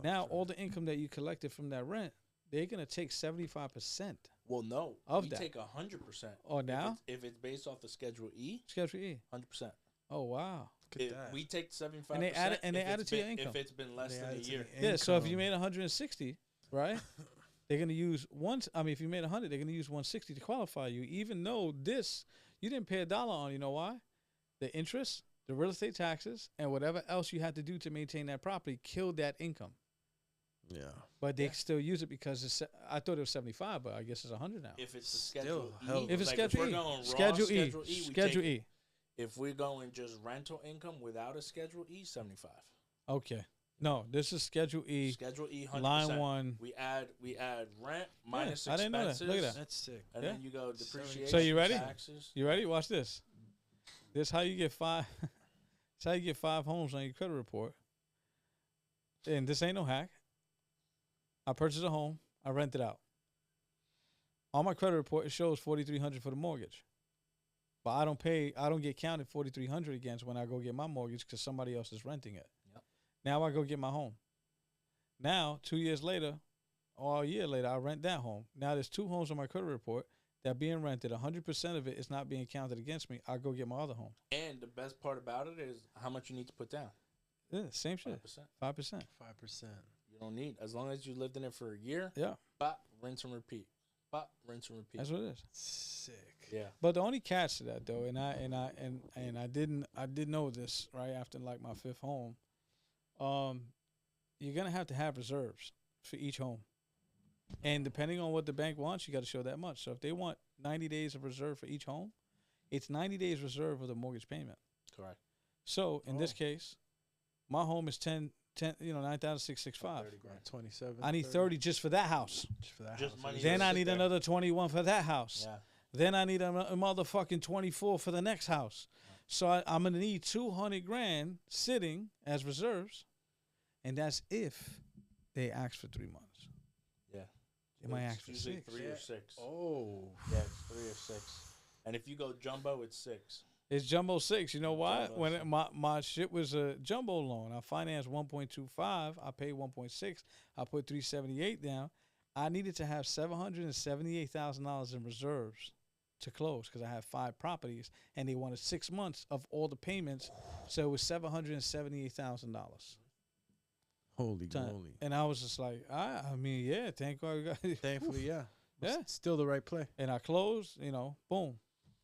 Now, all the income that you collected from that rent, they're going to take 75%. Well, no, Of we that. take 100%. Oh, now? If it's based off the Schedule E, Schedule E. 100%. Oh, wow. Look at that. We take 75%. And they add it- and they if add it's it to your been- income. If it's been less They than add a it to year. the Yeah, so if you income. made 160, right? They're going to use if you made 100, they're going to use 160 to qualify you, even though this, you didn't pay a dollar on. You know why? The interest, the real estate taxes, and whatever else you had to do to maintain that property killed that income. Yeah. But they still use it because I thought it was 75, but I guess it's 100 now. If it's the Still Schedule hell- E, If it's like Schedule we're E, going raw Schedule E, we Schedule take- E. If we're going just rental income without a Schedule E, 75. Okay. No, this is Schedule E, Schedule E, 100%. line 1. We add rent minus I didn't know that. expenses. Look at that. That's sick. And Yeah. then you go depreciation. So you ready? Taxes. You ready? Watch this. This how you get 5. This how you get 5 homes on your credit report. And this ain't no hack. I purchased a home. I rent it out. On my credit report, it shows $4,300 for the mortgage. But I don't get counted $4,300 against when I go get my mortgage because somebody else is renting it. Yep. Now I go get my home. Now, 2 years later, or a year later, I rent that home. Now there's 2 homes on my credit report that are being rented. 100% of it is not being counted against me. I go get my other home. And the best part about it is how much you need to put down. Yeah, same shit. 5%. 5%. 5%. You don't need, as long as you lived in it for a year. Yeah, But rinse and repeat. But rinse and repeat. that's what it is. Sick. Yeah. But the only catch to that though, and I didn't know this right after like my 5th home. You're gonna have to have reserves for each home, and depending on what the bank wants, you got to show that much. So if they want 90 days of reserve for each home, it's 90 days reserve with a mortgage payment. Correct. So in this case, my home is 9,665. 30 grand. 27. I need 30 just for that house. just for that. Just house. money. Then to I sit need there. another 21 for that house. Yeah. Then I need a motherfucking 24 for the next house. So I'm going to need 200 grand sitting as reserves. And that's if they ask for 3 months. Yeah. They might It's ask for usually 6. 3 or 6. Oh. Yeah, it's 3 or 6. And if you go jumbo, it's 6. It's jumbo 6. You know why? Jumbo When six. my shit was a jumbo loan, I financed 1.25. I paid 1.6. I put 378 down. I needed to have $778,000 in reserves to close because I have 5 properties, and they wanted 6 months of all the payments, so it was $778,000. Holy moly. And I was just like, I mean, yeah, thank God. We got it. Thankfully, yeah. Yeah. Still the right play. And I closed, boom,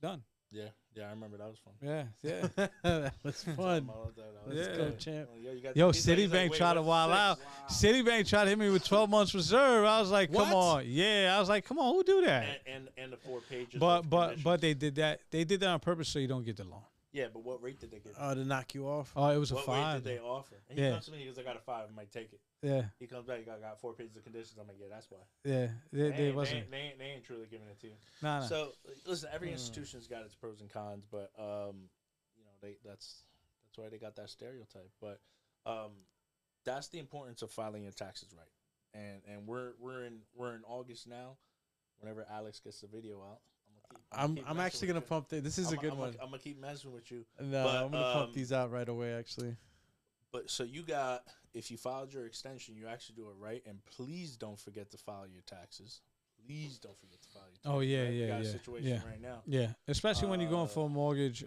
done. Yeah. Yeah, I remember that was fun. Yeah, yeah. That was fun. Let's Yeah. go, champ. Yo, Citibank tried to wild out. Citibank tried to hit me with 12 months reserve. I was like, come What? on. Yeah, I was like, come on, who do that? And the 4 pages. But with commissions. they did that. They did that on purpose so you don't get the loan. Yeah, but what rate did they give? To knock you off. Oh, it was a What 5. rate did they offer? And he Yeah. comes to me, he goes, I got a 5, I might take it. Yeah, He comes back, he got 4 pages of conditions. I'm like, yeah, that's why. yeah. They wasn't. They ain't truly giving it to you. Nah. So listen, every institution's got its pros and cons, but that's That's why they got that stereotype. But that's the importance of filing your taxes right. And we're in August now. Whenever Alex gets the video out, I'm actually gonna pump this is a good one. I'm gonna keep messing with you. No, but, I'm gonna pump these out right away. Actually, but so you got, if you filed your extension, you actually do it right, and please don't forget to file your taxes. Please don't forget to file your taxes. Oh yeah, right? We yeah, got yeah. a situation right now. Yeah, especially when you're going for a mortgage.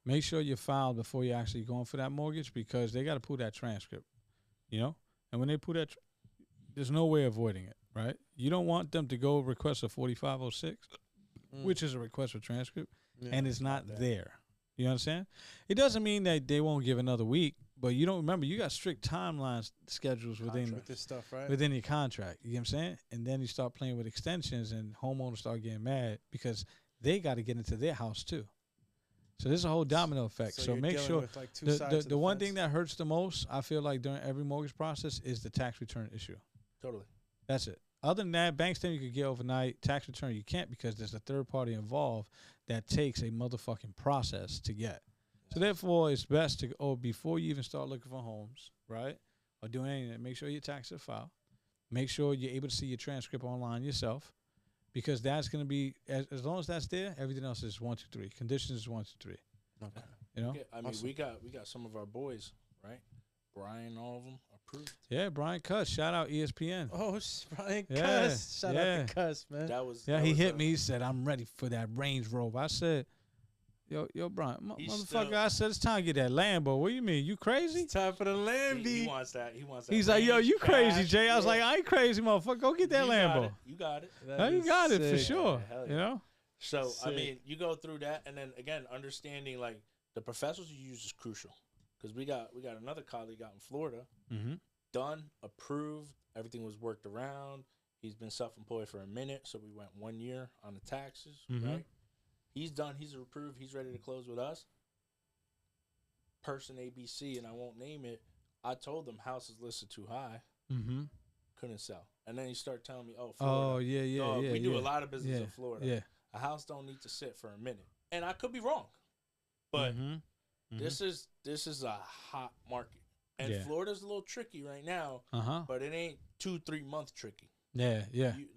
Make sure you file before you're actually going for that mortgage, because they got to pull that transcript. You know, and when they pull that, there's no way avoiding it, right? You don't want them to go request a 4506, which is a request for transcript, and it's not there. You understand? It doesn't mean that they won't give another week, but you don't remember, you got strict timelines schedules within with this stuff, right? within your contract. You know what I'm saying? And then you start playing with extensions, and homeowners start getting mad because they got to get into their house too. So there's a whole domino effect. So make sure with like two sides the one thing that hurts the most, I feel like, during every mortgage process is the tax return issue. Totally. That's it. Other than that, bank statement you could get overnight. Tax return you can't, because there's a third party involved that takes a motherfucking process to get. So therefore, it's best to before you even start looking for homes, right, or doing anything, make sure your taxes are filed. Make sure you're able to see your transcript online yourself, because that's going to be, as long as that's there, everything else is 1, 2, 3. Conditions is 1, 2, 3. Okay. You know. Yeah, I mean, we got some of our boys, right? Brian, all of them approved. Yeah, Brian Cuss. Shout out ESPN. Oh, Brian Yeah, Cuss. Shout out to Cuss, man. He hit me. He said, "I'm ready for that Range Rover." I said, Yo, Brian, motherfucker, I said, it's time to get that Lambo. What do you mean? You crazy? It's time for the Lambo. He wants that. He's like, yo, you crazy, Jay. I was like, I ain't crazy, motherfucker. Go get that Lambo. You got it. No, you got it for sure. Yeah, you know? So, I mean, you go through that, and then, again, understanding, like, the professionals you use is crucial. Because we got another colleague out in Florida, done, approved, everything was worked around. He's been self-employed for a minute, so we went 1 year on the taxes, right? He's done. He's approved. He's ready to close with us. Person ABC, and I won't name it, I told them house is listed too high. Couldn't sell. And then he started telling me, oh, Florida. Oh, yeah. We do a lot of business in Florida. Yeah. A house don't need to sit for a minute. And I could be wrong. But this is a hot market. And Florida's a little tricky right now. But it ain't 2-3 month tricky. Yeah.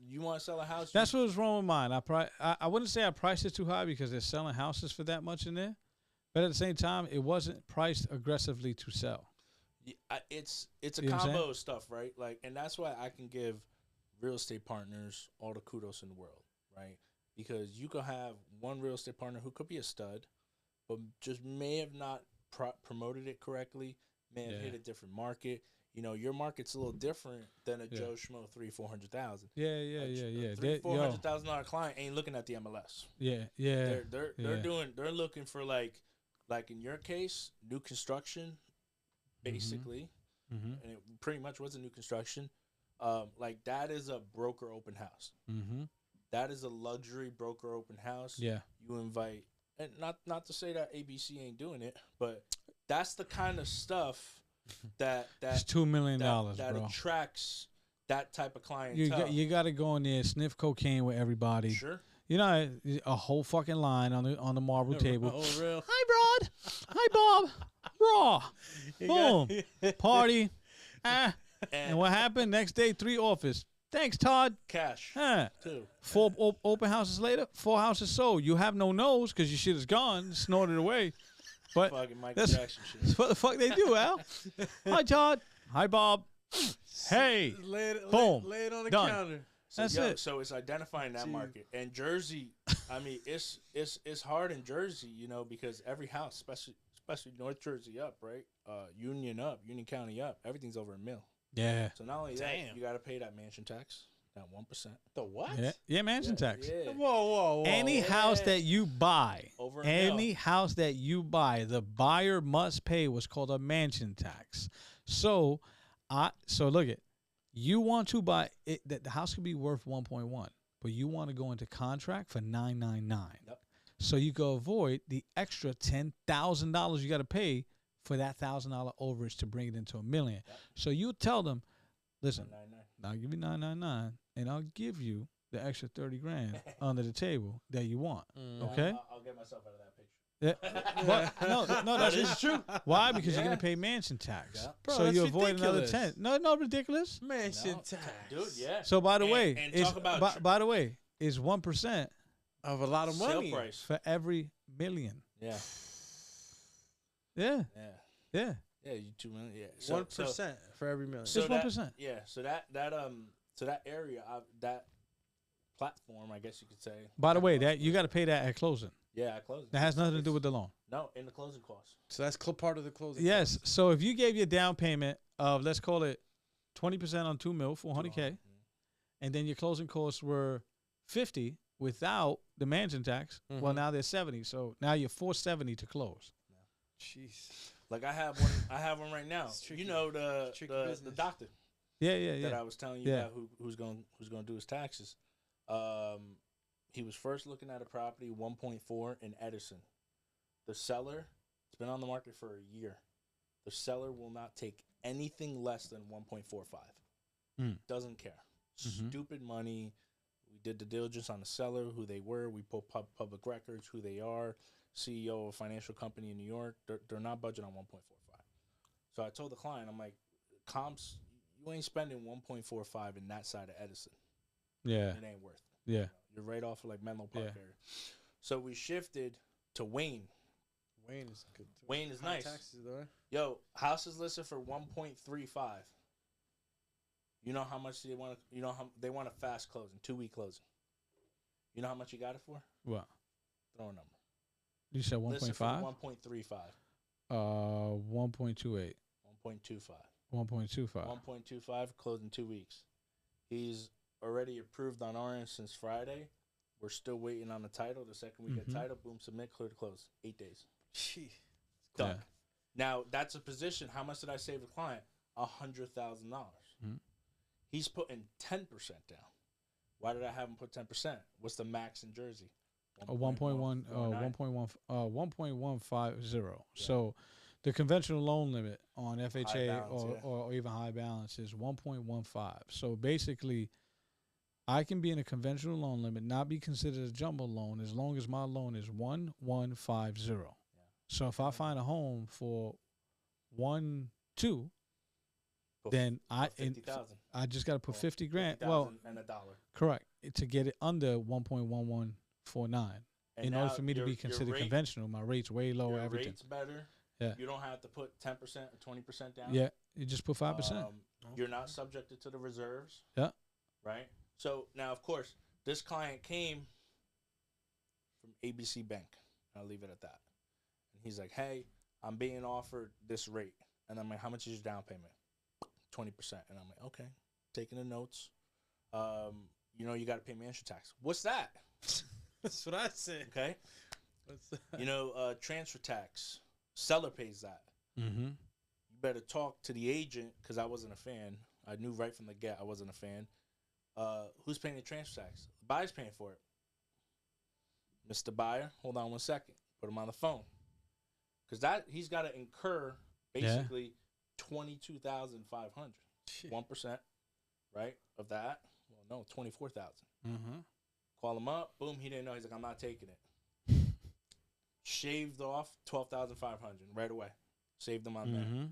You want to sell a house? That's what was wrong with mine. I wouldn't say I priced it too high, because they're selling houses for that much in there. But at the same time, it wasn't priced aggressively to sell. Yeah, it's a combo of stuff, right? Like, and that's why I can give real estate partners all the kudos in the world, right? Because you could have one real estate partner who could be a stud, but just may have not promoted it correctly, may have hit a different market. You know, your market's a little different than a Joe Schmo $300,000-400,000. Yeah. $400,000 client ain't looking at the MLS. Yeah. They're looking for like in your case, new construction, basically, and it pretty much was a new construction. Like, that is a broker open house. That is a luxury broker open house. Yeah, you invite, and not to say that ABC ain't doing it, but that's the kind of stuff that it's $2 million, that bro. Attracts that type of clientele. You got to go in there, sniff cocaine with everybody. Sure. You know, a whole fucking line on the marble table. Oh, real. Hi, Rod. Hi, Bob. Raw. Boom. Party. And what happened? Next day, 3 office. Thanks, Todd. Cash. Too. 4 open houses later, 4 houses sold. You have no nose because your shit is gone, snorted away. But fucking Michael Jackson shit. That's what the fuck they do, Al. Hi, Todd. Hi, Bob. Hey. Boom. Lay it on the Done. counter. That's it. So it's identifying that market. And Jersey, I mean, it's hard in Jersey, you know, because every house, especially North Jersey up, right? Union up, Union County up, everything's over $1 million. Yeah. So not only that, you got to pay that mansion tax, that 1%. The what? Yeah, mansion tax. Yeah. Whoa. Any house that you buy, over any house that you buy, the buyer must pay what's called a mansion tax. So look at, you want to buy it, that the house could be worth 1.1, but you want to go into contract for $999. Yep. So you can avoid the extra $10,000 you got to pay for that $1,000 overage to bring it into $1 million. Yep. So you tell them, listen, $999. I'll give you $999, and I'll give you the extra $30,000 under the table that you want. Okay? I'll get myself out of that picture. Yeah. No, That is true. Why? Because you're Yeah. gonna pay mansion tax. Yeah. Bro, so that's you avoid another ridiculous. 10. No, ridiculous. Mansion No, tax. dude. Yeah. So by the And- way, and it's, talk about by the way, is 1% Of a lot of sale money. price. for every million. Yeah. Yeah, Yeah. yeah. Yeah. You 2 million. Yeah. So, 1% for every million. Just that- 1%. Yeah. So that area, that platform, I guess you could say. By the way, that you got to pay that at closing. Yeah, I closed. That has nothing to do with the loan. No, in the closing costs. So that's part of the closing. Yes. So if you gave your down payment of, let's call it 20% on 2 mil, 400K, and then your closing costs were 50 without the mansion tax, well, Mhm. now they're 70. So now you're 470 to close. Jeez. Like I have one. I have one right now. It's tricky. You know the Tricky the business. doctor Yeah. that I was telling you Yeah. about who's going to do his taxes. He was first looking at a property 1.4 in Edison. The seller, it's been on the market for a year. The seller will not take anything less than 1.45. Doesn't care. Mhm. Stupid money. We did the diligence on the seller, who they were. We put public records, who they are. CEO of a financial company in New York. They're not budgeting on 1.45. So I told the client, I'm like, comps, you ain't spending 1.45 in that side of Edison. Yeah. It ain't worth it. Yeah. You're right off of like Menlo Park Yeah. area. So we shifted to Wayne. Wayne is good too. Wayne is High nice. taxes though. Yo, house is listed for 1.35. You know how much they want? You know how they want a fast closing, 2-week closing. You know how much you got it for? What? Throw a number. You said Listed for 1.5? 1.35. 1.28. 1.25. 1.25. 1.25 closing 2 weeks. He's already approved on our end since Friday. We're still waiting on the title. The second we get Mhm. title, boom, submit, clear to close. 8 days. Gee. Done. Yeah. Now that's a position. How much did I save the client? $100,000. Mhm. He's putting 10% down. Why did I have him put 10%? What's the max in Jersey? 1.1, 1.150. So the conventional loan limit on FHA balance, yeah. or even high balance is 1.15. So basically, I can be in a conventional loan limit, not be considered a jumbo loan, as long as my loan is 1.150. So if I find a home for 1.2, then I 50,000. I just got to put Well, 50 grand. 50,000 Well, and $1. correct, to get it under 1.1149. And In order now for me to your- be your considered rate- conventional, my rate's way lower. Your Everything. rate's better. Yeah. You don't have to put 10% or 20% down. Yeah, you just put 5%. You're not subjected to the reserves. Yeah. Right. So now, of course, this client came from ABC Bank. I'll leave it at that. And he's like, "Hey, I'm being offered this rate," and I'm like, "How much is your down payment?" 20%. And I'm like, "Okay." Taking the notes. You know, you got to pay mansion tax. What's that? That's what I said. Okay. What's that? You know, transfer tax. Seller pays that. Mm-hmm. You better talk to the agent, because I wasn't a fan. I knew right from the get I wasn't a fan. Who's paying the transfer tax? The buyer's paying for it. Mr. Buyer, hold on 1 second. Put him on the phone. Because that he's got to incur basically $22,500. 1%, right, of that. Well, no, 24,000. Mm-hmm. Call him up. Boom, he didn't know. He's like, "I'm not taking it." Shaved off 12,500 right away. Saved them on there. Mm-hmm.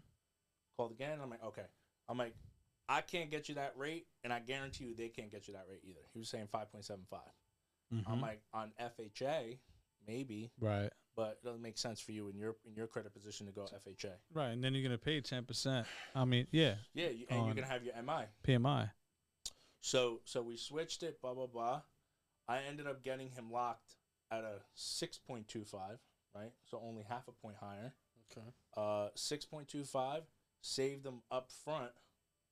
Called again. I'm like, okay. I'm like, I can't get you that rate, and I guarantee you they can't get you that rate either. He was saying 5.75. Mm-hmm. I'm like, on FHA, maybe, Right. but it doesn't make sense for you in your credit position to go FHA. Right, and then you're gonna pay 10%. I mean, yeah, Yeah, and On- you're gonna have your MI. PMI. So we switched it. Blah blah blah. I ended up getting him locked at a 6.25. Right, so only half a point higher. Okay. 6.25 saved them up front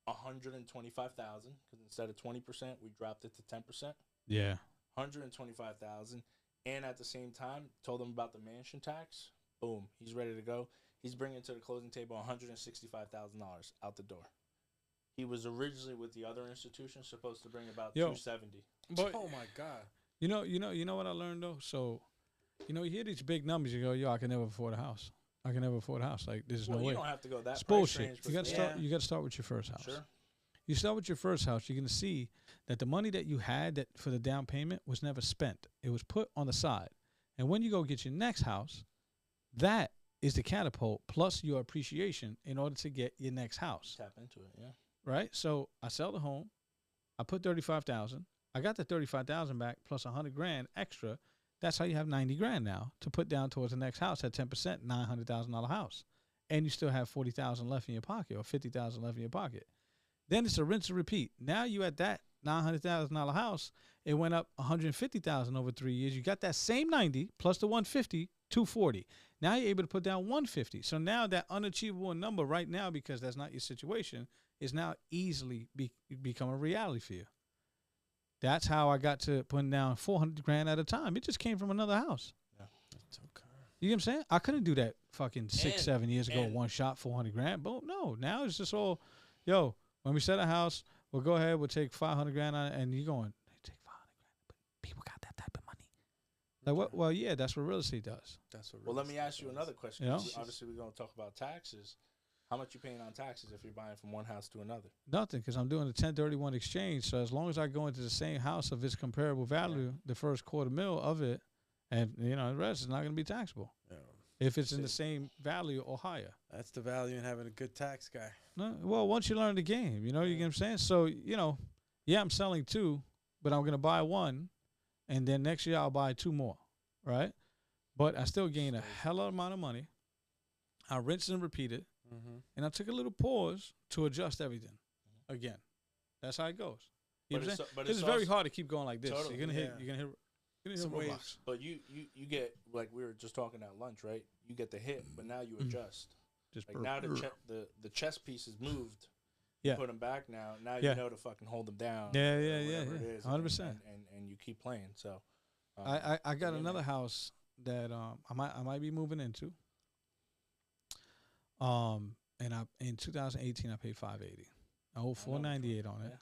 125,000, because instead of 20%, we dropped it to 10%. Yeah. 125,000, and at the same time told him about the mansion tax. Boom, he's ready to go. He's bringing to the closing table $165,000 out the door. He was originally with the other institution supposed to bring about 270. But Oh my God. you know what I learned though. So, you hear these big numbers. You go, yo, I can never afford a house. I can never afford a house. Like, there's Well, no you way. don't have to go that It's price bullshit. range, You got to but start. yeah, You got to start with your first house. sure. You start with your first house, you're gonna see that the money that you had that for the down payment was never spent. It was put on the side. And when you go get your next house, That is the catapult plus your appreciation in order to get your next house. Tap into it, yeah. Right? So I sell the home. I put 35,000. I got the 35,000 back plus 100 grand extra. That's how you have 90 grand now to put down towards the next house at 10%, $900,000 house. And you still have 40,000 left in your pocket or 50,000 left in your pocket. Then it's a rinse and repeat. Now you at that $900,000 house. It went up 150,000 over 3 years. You got that same 90 plus the 150, 240. Now you're able to put down 150. So now that unachievable number right now, because that's not your situation, is now easily become a reality for you. That's how I got to putting down 400 grand at a time. It just came from another house. Yeah. That's okay. You know what I'm saying? I couldn't do that fucking 6-7 years ago. and- One shot, 400 grand. But no, now it's just all, yo, when we sell a house, we'll go ahead, we'll take 500 grand on it, and you're going, take 500 grand. But people got that type of money. Like, what? Well, yeah, that's what real estate does. That's what. Well, let me ask you another question. You know? 'Cause obviously, we're going to talk about taxes. How much you paying on taxes if you're buying from one house to another? Nothing, because I'm doing a 1031 exchange. So as long as I go into the same house of its comparable value, the first $250,000 of it, and the rest is not going to be taxable Yeah. if it's in the same value or higher. That's the value in having a good tax guy. No, well, once you learn the game, you get what I'm saying? So, yeah, I'm selling 2, but I'm going to buy 1, and then next year I'll buy 2 more, right? But I still gain a hell of amount of money. I rinse and repeat it, and I took a little pause to adjust everything again. That's how it goes. You know what I'm saying? But It's very hard to keep going like this. Totally, You're gonna yeah. hit. You're gonna hit Some roadblocks. waves. But you get, like we were just talking at lunch, right? You get the hit, but now you adjust. Just Like now the chess pieces moved. Yeah. You put them back now. Now Yeah. you know to fucking hold them down. Yeah, or yeah, yeah, whatever yeah. it is, 100%. And you keep playing. So I got yeah, another man. house that I might be moving into. And in 2018 I paid $580. I owe $498 on it. Yeah.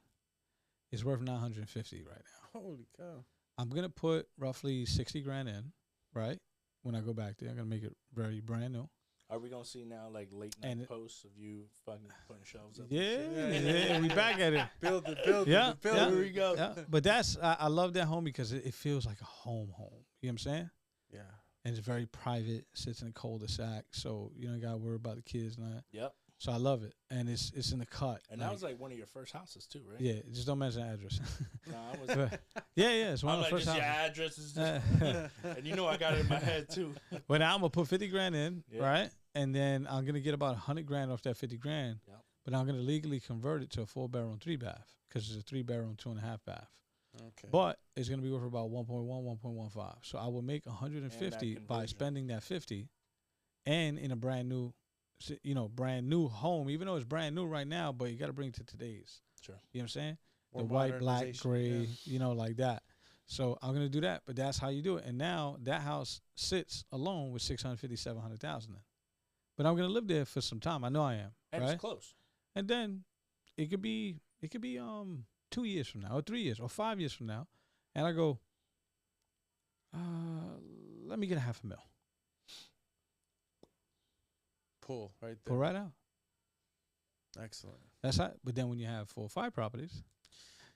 It's worth $950 right now. Holy cow! I'm gonna put roughly 60 grand in, right? When I go back there, I'm gonna make it very brand new. Are we gonna see now like late night And posts of you fucking putting shelves up? Yeah, we back at it. Build it. Yeah, Build yeah. it. Here we go. Yeah, but I love that home because it feels like a home. You know what I'm saying? Yeah. And it's very private. Sits in a cul-de-sac, so you don't gotta worry about the kids and that. Yep. So I love it, and it's in the cut. And that was like one of your first houses too, right? yeah, just don't mention the address. No, I was. But, yeah, it's one I'm of like, the first just your houses. address is just, and you know I got it in my head too. Well, now I'm gonna put 50 grand in, Yeah. right? And then I'm gonna get about 100 grand off that 50 grand. Yep. But I'm gonna legally convert it to a 4-bedroom, 3-bath because it's a 3-bedroom, 2.5 bath. Okay. But it's gonna be worth about 1.1, 1.15. So I will make 150 by conversion. spending that 50, and in a brand new, brand new home. Even though it's brand new right now, but you got to bring it to today's. Sure. You know what I'm saying? More The white, black, modernization, gray, yeah. like that. So I'm gonna do that. But that's how you do it. And now that house sits alone with 650, 700,000 in. But I'm gonna live there for some time. I know I am. And right? it's close. And then it could be 2 years from now, or 3 years, or 5 years from now, and I go, let me get $500,000. Pull right there. Pull right out. Excellent. That's how. But then when you have 4 or 5 properties,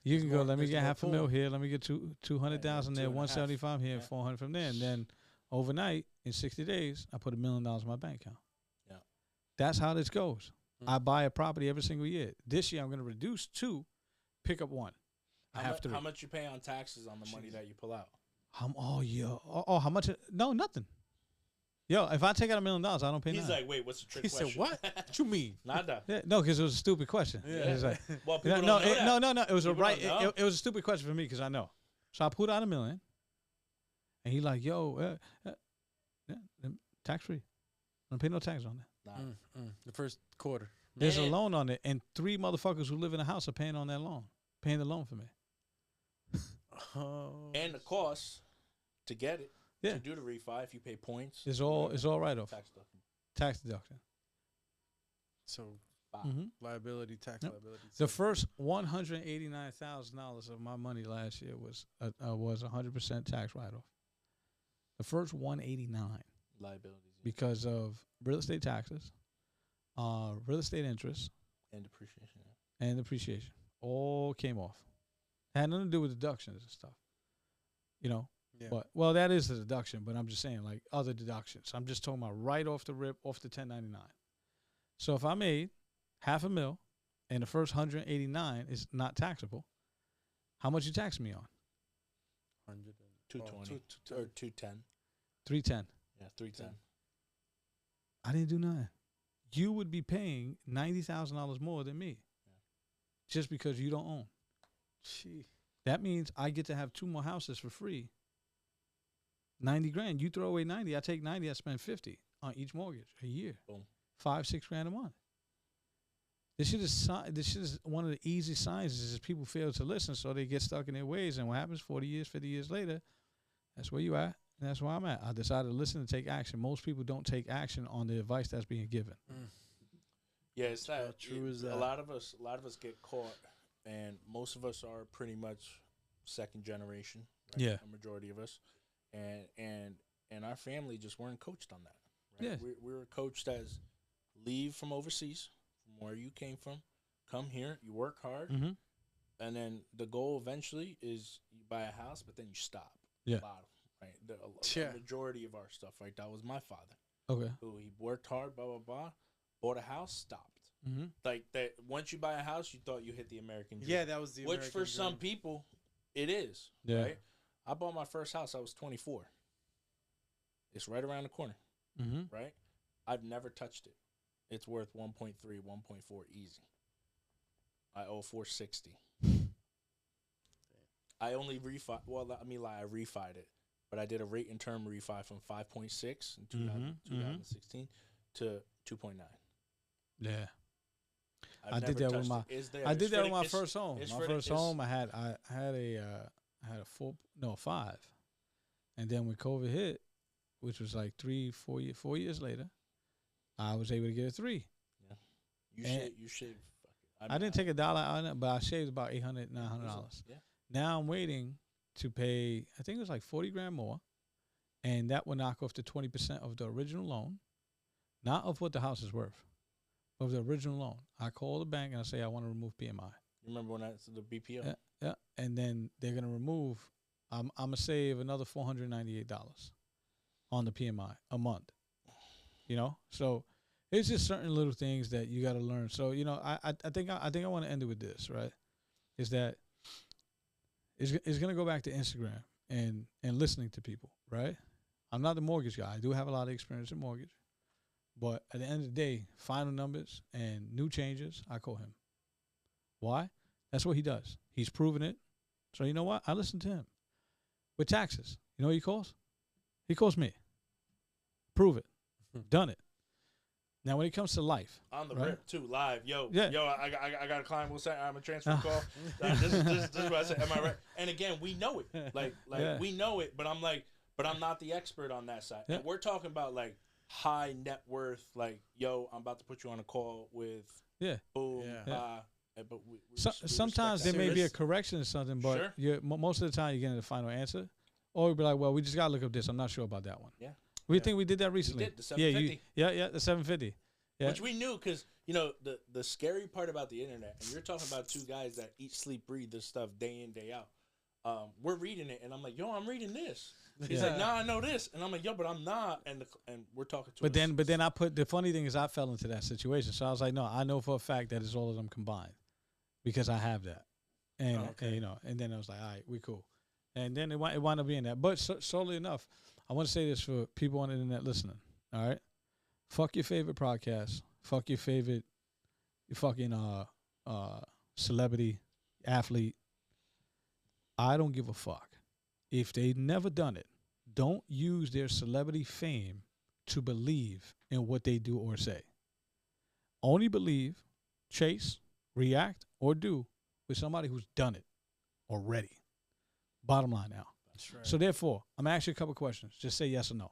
you can go. more- Let me there's get more $500,000 pull. here. Let me get 200,000 there. 2.5. 175 here. Yeah. 400 from there. And then overnight, in 60 days, I put $1 million in my bank account. Yeah. That's how this goes. Mm. I buy a property every single year. This year, I'm going to reduce 2, pick up 1. I have to. How much you pay on taxes on the money that you pull out? Oh yeah. Oh, how much? No, nothing. Yo, if I take out $1 million, I don't pay He's nothing. like, wait, what's the trick He question? said, "What? What you mean?" Nada. Yeah, no, because it was a stupid question. Yeah. It was like, Well, people no, don't know that. no. It was People a right. don't know. It was a stupid question for me because I know. So I pulled out $1 million, and he like, yo, tax free. I don't pay no tax on that. Nah. The first quarter. There's a Man. loan on it, and 3 motherfuckers who live in the house are paying on that loan, paying the loan for me. Oh. And the cost to get it, Yeah. to do the refi, if you pay points, It's all right off tax stuff. tax deduction. So Mm-hmm. liability, tax Yep. liability. The first $189,000 of my money last year was 100% tax write-off. The first 189 Liabilities because of real estate taxes, real estate interest, and depreciation. Yeah. and depreciation all came off. Had nothing to do with deductions and stuff. Yeah. But well, that is a deduction. But I'm just saying, like other deductions. I'm just talking about right off the rip, off the 1099. So if I made $500,000 and the first 189 is not taxable, how much you tax me on? 220 or 210. 310. Yeah, 310. I didn't do nothing. You would be paying $90,000 more than me, just because you don't own. Gee. That means I get to have 2 more houses for free. 90 grand. You throw away 90. I take 90. I spend 50 on each mortgage a year. Boom. 5-6 grand a month. This shit is one of the easy signs is people fail to listen, so they get stuck in their ways. And what happens 40 years, 50 years later, that's where you at, and that's where I'm at. I decided to listen and take action. Most people don't take action on the advice that's being given. Yeah, it's not How true is that? A lot of us get caught, and most of us are pretty much second generation. Right? Yeah. A majority of us, and our family just weren't coached on that. Right? Yeah. We were coached as leave from overseas, from where you came from, come here, you work hard, Mm-hmm. and then the goal eventually is you buy a house, but then you stop. Yeah. Bottom, right. Yeah. The majority of our stuff, right. That was my father. Okay. Who he worked hard, blah blah blah, bought a house, stopped. Mm-hmm. Like that. Once you buy a house, you thought you hit the American dream. Yeah, that was the Which American for dream. some people, it is. Yeah. Right. I bought my first house. I was 24. It's right around the corner. Mm-hmm. Right. I've never touched it. It's worth 1.3, 1.4 easy. I owe 460. I only refi. Well, I mean, like I refied it, but I did a rate and term refi from 5.6 in 2016 to 2.9. Yeah. I've I did never that with touched my. it. It's there. I It's did that for with the- my it's- first home. it's My for the- first it's- home, I had a 5, and then when COVID hit, which was like 4 years later, I was able to get a 3. You should. I didn't take a dollar on it, but I saved about $800, $900. Yeah. Now I'm waiting to pay. I think it was like 40 grand more, and that will knock off the 20% of the original loan, not of what the house is worth, of the original loan. I call the bank and I say I want to remove PMI. You remember when that's the BPO? Yeah, and then they're gonna remove. I'm gonna save another $498 on the PMI a month. You know, so it's just certain little things that you got to learn. So I think I want to end it with this, right? Is that it's gonna go back to Instagram and listening to people, right? I'm not the mortgage guy. I do have a lot of experience in mortgage, but at the end of the day, final numbers and new changes, I call him. Why? That's what he does. He's proven it. So you know what? I listen to him. With taxes, you know what he calls? He calls me. Prove it. Done it. Now when it comes to life, On the right? rip too, live. Yo, Yeah. I got a client. We'll say I'm a transfer call. This is what I said. Am I right? And again, we know it. Like Yeah. we know it. But I'm not the expert on that side. Yeah. And we're talking about like high net worth. Like, yo, I'm about to put you on a call with. Yeah. Boom. Yeah. But we sometimes there respect may be a that. correction or something, but Sure. most of the time you're getting the final answer. Or you'll be like, well, we just got to look up this. I'm not sure about that one. Yeah. We Yeah. think we did that recently. did, the 750. Yeah, the 750. Yeah. Which we knew because, the scary part about the internet, and you're talking about two guys that eat, sleep, breathe this stuff day in, day out. We're reading it, and I'm like, yo, I'm reading this. He's Yeah. like, nah, I know this. And I'm like, yo, but I'm not. And we're talking to But then the funny thing is I fell into that situation. So I was like, no, I know for a fact that it's all of them combined because I have that. And, okay. and then I was like, all right, we cool. And then it wound up being that. But solely enough, I want to say this for people on the internet listening. All right. Fuck your favorite podcast. Fuck your favorite, your fucking celebrity, athlete. I don't give a fuck. If they never done it, don't use their celebrity fame to believe in what they do or say. Only believe, chase, react, or do with somebody who's done it already. Bottom line now. That's right. So therefore, I'm asking you a couple questions. Just say yes or no.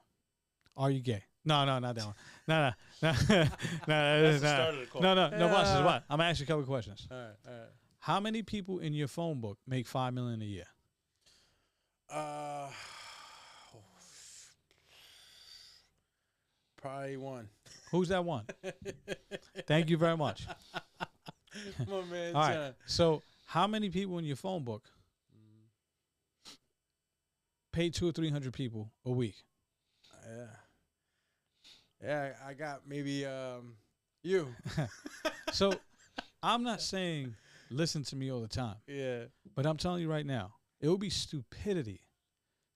Are you gay? No, not that one. No. That's the start of the call. No. Watch this. What? I'm asking you a couple questions. All right. How many people in your phone book make $5 million a year? Probably one. Who's that one? Thank you very much. My man, All right. John. So, how many people in your phone book pay 200 or 300 people a week. Yeah. Yeah, I got maybe you. So I'm not saying listen to me all the time, Yeah. but I'm telling you right now, it would be stupidity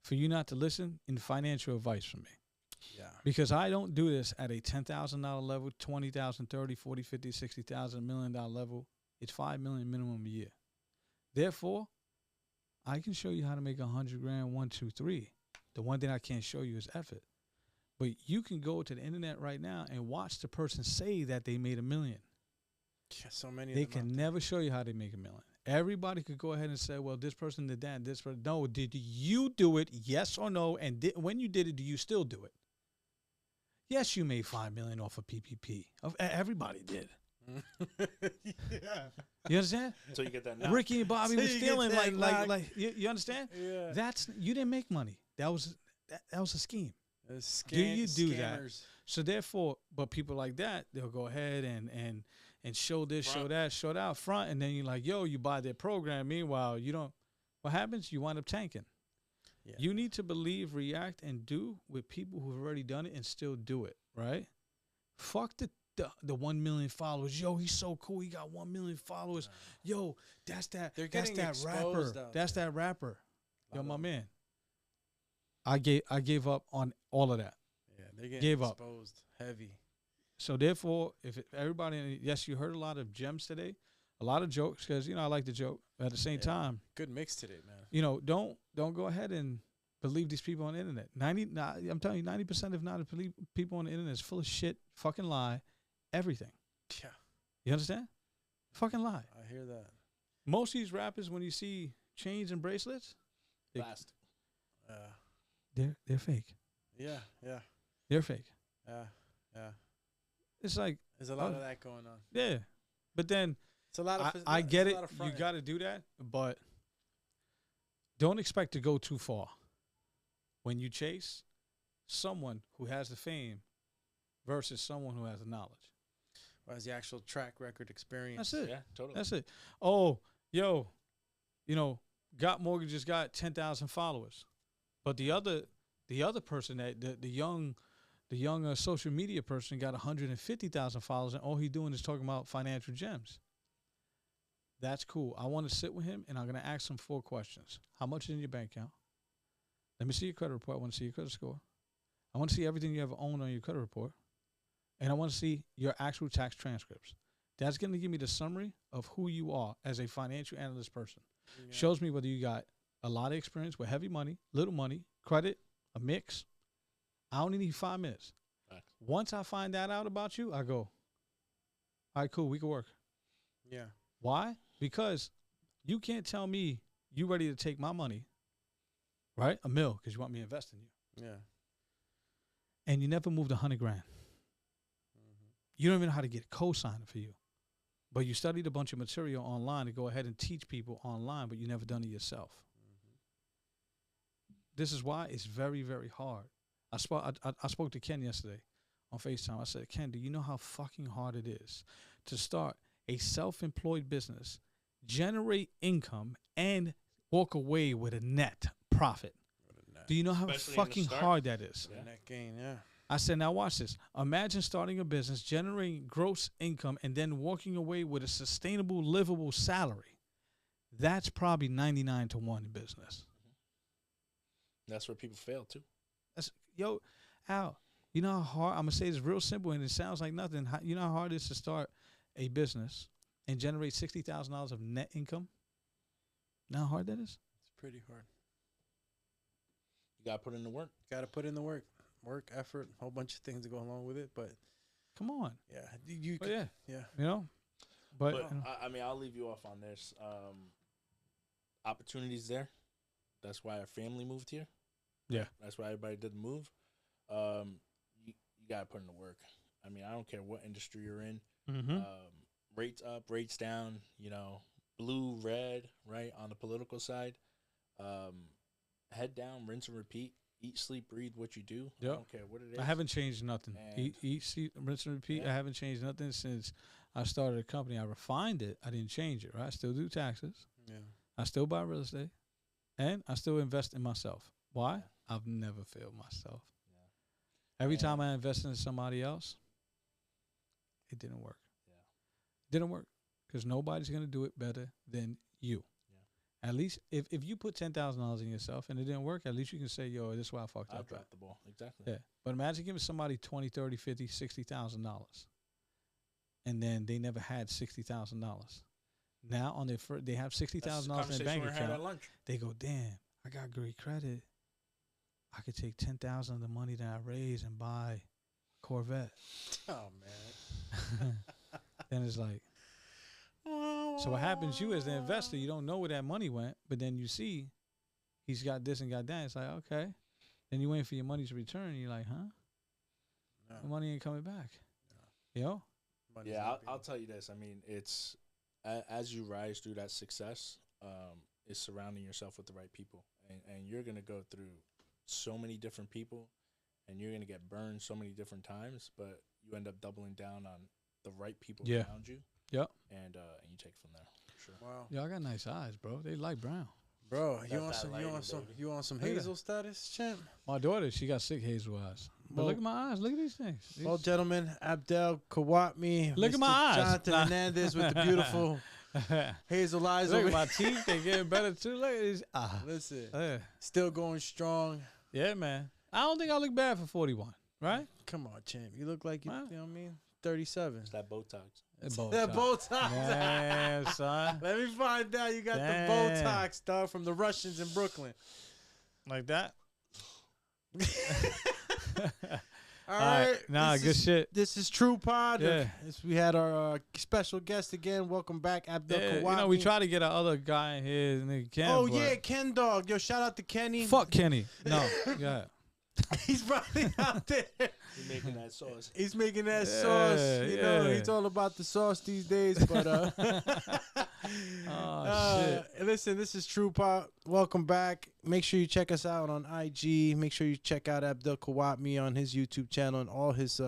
for you not to listen in financial advice from me. Yeah. Because I don't do this at a $10,000 level, 20,000, 30, 40, 50, 60,000, $1 million level. It's $5 million minimum a year. Therefore, I can show you how to make 100 grand, 1, 2, 3. The one thing I can't show you is effort. But you can go to the internet right now and watch the person say that they made $1 million. Yeah, so many. They of them can never show you how they make $1 million. Everybody could go ahead and say, well, this person did that, this person. No, did you do it? Yes or no? And when you did it, do you still do it? Yes, you made $5 million off of PPP. Everybody did. Yeah. You understand? So you get that now. Ricky and Bobby So was you get stealing that like you understand? Yeah. That's you didn't make money. That was a scheme. Do you do that? So therefore, but people like that, they'll go ahead and show this, show that, show that out front, and then you're like, yo, you buy their program. Meanwhile, you don't. What happens? You wind up tanking. Yeah. You need to believe, react, and do with people who've already done it and still do it, right? Fuck the 1 million followers. Yo, he's so cool. He got 1 million followers. Yo, that's that. They're That's getting that rapper. exposed out That's there. that rapper. Yo, Lot my of man. I gave up on all of that. Yeah, they're getting Gave up. exposed heavy. So therefore, everybody, yes, you heard a lot of gems today, a lot of jokes because I like to joke. But at the same time, Good mix today, man. Don't go ahead and believe these people on the internet. I'm telling you, 90% if not believe people on the internet is full of shit, fucking lie, everything. Yeah, You understand? Fucking lie. I hear that. Most of these rappers, when you see chains and bracelets, Plastic. they're fake. Yeah, yeah, They're fake. yeah, yeah. It's like, There's a lot of that going on. yeah. But then It's a lot of. I get it's it. a lot of You fronting. got to do that, but don't expect to go too far when you chase someone who has the fame versus someone who has the knowledge. As the actual track record experience. That's it. Yeah, totally. That's it. Oh, yo, Got Mortgages got 10,000 followers, but the other person, that the young social media person, got 150,000 followers, and all he doing is talking about financial gems. That's cool. I want to sit with him, and I'm going to ask him 4 questions. How much is in your bank account? Let me see your credit report. I want to see your credit score. I want to see everything you ever owned on your credit report. And I want to see your actual tax transcripts. That's going to give me the summary of who you are as a financial analyst person. Yeah. Shows me whether you got a lot of experience with heavy money, little money, credit, a mix. I only need 5 minutes. Right. Once I find that out about you, I go, all right, cool, we can work. Yeah. Why? Because you can't tell me you ready to take my money, right? $1 million, because you want me to invest in you. Yeah. And you never moved 100 grand. You don't even know how to get a co-signer for you. But you studied a bunch of material online to go ahead and teach people online, but you never done it yourself. This is why it's very, very hard. I spoke to Ken yesterday on FaceTime. I said, Ken, do you know how fucking hard it is to start a self-employed business, generate income, and walk away with a net profit? Do you know how Especially in the fucking start. hard that is? Yeah. Net gain, yeah. I said, now watch this. Imagine starting a business, generating gross income, and then walking away with a sustainable, livable salary. That's probably 99 to 1 in business. That's where people fail too. Yo, Al, you know how hard, I'm going to say this real simple, and it sounds like nothing. You know how hard it is to start a business and generate $60,000 of net income? You know how hard that is? It's pretty hard. You gotta put in the work. Got to put in the work. Work, effort, a whole bunch of things that go along with it. But Come on. yeah, you But yeah, yeah. you know? But, But I mean, I'll leave you off on this. Opportunities there. That's why our family moved here. Yeah. That's why everybody did the move. You gotta put in the work. I mean, I don't care what industry you're in. mhm. Rates up, rates down. Blue, red, right on the political side. Head down, rinse and repeat. Eat, sleep, breathe what you do. Yep. I don't care what it is. I haven't changed nothing. And- Eat, see, rinse and repeat. Yeah. I haven't changed nothing since I started a company. I refined it. I didn't change it, right? I still do taxes. Yeah. I still buy real estate. And I still invest in myself. Why? I've never failed myself. Every time I invested in somebody else, it didn't work. Didn't work because nobody's going to do it better than you. At least if you put $10,000 in yourself and it didn't work, at least you can say, yo, this is why I fucked up. I dropped the ball. Exactly. Yeah. But imagine giving somebody $20, $30, $50, $60,000 and then they never had $60,000. Now on their they have $60,000 in their bank account. They go, damn, I got great credit. I could take 10,000 of the money that I raised and buy a Corvette. Oh man. Then it's like, so what happens? You as the investor, you don't know where that money went, but then you see he's got this and got that. It's like, okay. Then you waiting for your money to return. And you're like, huh? No. The money ain't coming back. No. You know? Yeah, I'll tell you this. I mean, it's as you rise through that success, is surrounding yourself with the right people, and you're gonna go through so many different people, and you're gonna get burned so many different times, but you end up doubling down on the right people around you. Yep. And you take it from there. Sure. Wow. Y'all got nice eyes, bro. They like brown. Bro, you want some hazel status, champ? My daughter, she got sick hazel eyes. But look at my eyes. Look at these things. Well, gentlemen, Abdel Khawatmi. Look at my eyes. Jonathan Hernandez with the beautiful hazel eyes. Look at my teeth. They getting better too. Look at these. Listen, still going strong. Yeah, man. I don't think I look bad for 41, right? Come on, champ. You look like you know what I mean? 37. It's that Botox. That Botox. Yeah, son. Let me find out you got the Botox, dog, from the Russians in Brooklyn. Like that? All right. Nah, good shit. This is Truepod. Yeah. We had our special guest again. Welcome back, Abdel Khawatmi. You know, we try to get our other guy in here, nigga Ken. Oh, yeah, Ken Dog. Yo, shout out to Kenny. Fuck Kenny. No, yeah. He's probably out there. He's making that sauce. He's making that sauce. You know, he's all about the sauce these days. But shit. Listen, this is Truepod. Welcome back. Make sure you check us out on IG. Make sure you check out Abdel Khawatmi on his YouTube channel and all his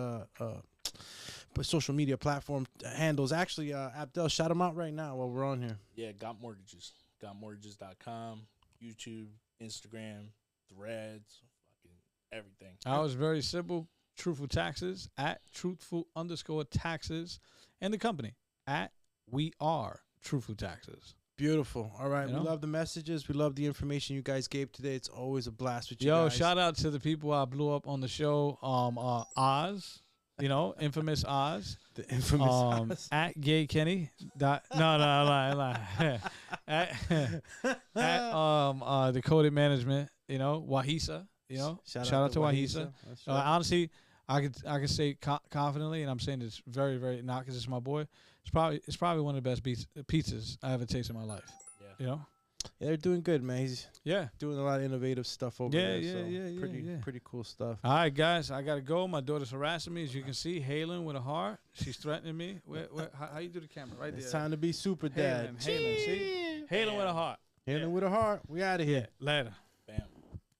social media platform handles. Actually, Abdel, shout him out right now while we're on here. Yeah, Got Mortgages. GotMortgages.com, YouTube, Instagram, Threads. Everything. I was very simple. Truthful Taxes at truthful_taxes, and the company at We Are Truthful Taxes. Beautiful. All right. We love the messages. We love the information you guys gave today. It's always a blast with you guys. Shout out to the people I blew up on the show. Oz, infamous Oz. The infamous Oz. At Gay Kenny. No, lie. at Decoded Management. Wahisa. Shout out to Wahisa. Honestly, I could say confidently, and I'm saying this very, very not because it's my boy. It's probably one of the best pizzas I ever tasted in my life. Yeah. Yeah, they're doing good, man. He's doing a lot of innovative stuff over there. Pretty cool stuff. All right, guys, I gotta go. My daughter's harassing me, as you can see. Hailing with a heart. She's threatening me. How you do the camera? Right there. It's time to be super dad. Hailing, see? Hailing with a heart. Hailing with a heart. We out of here. Later.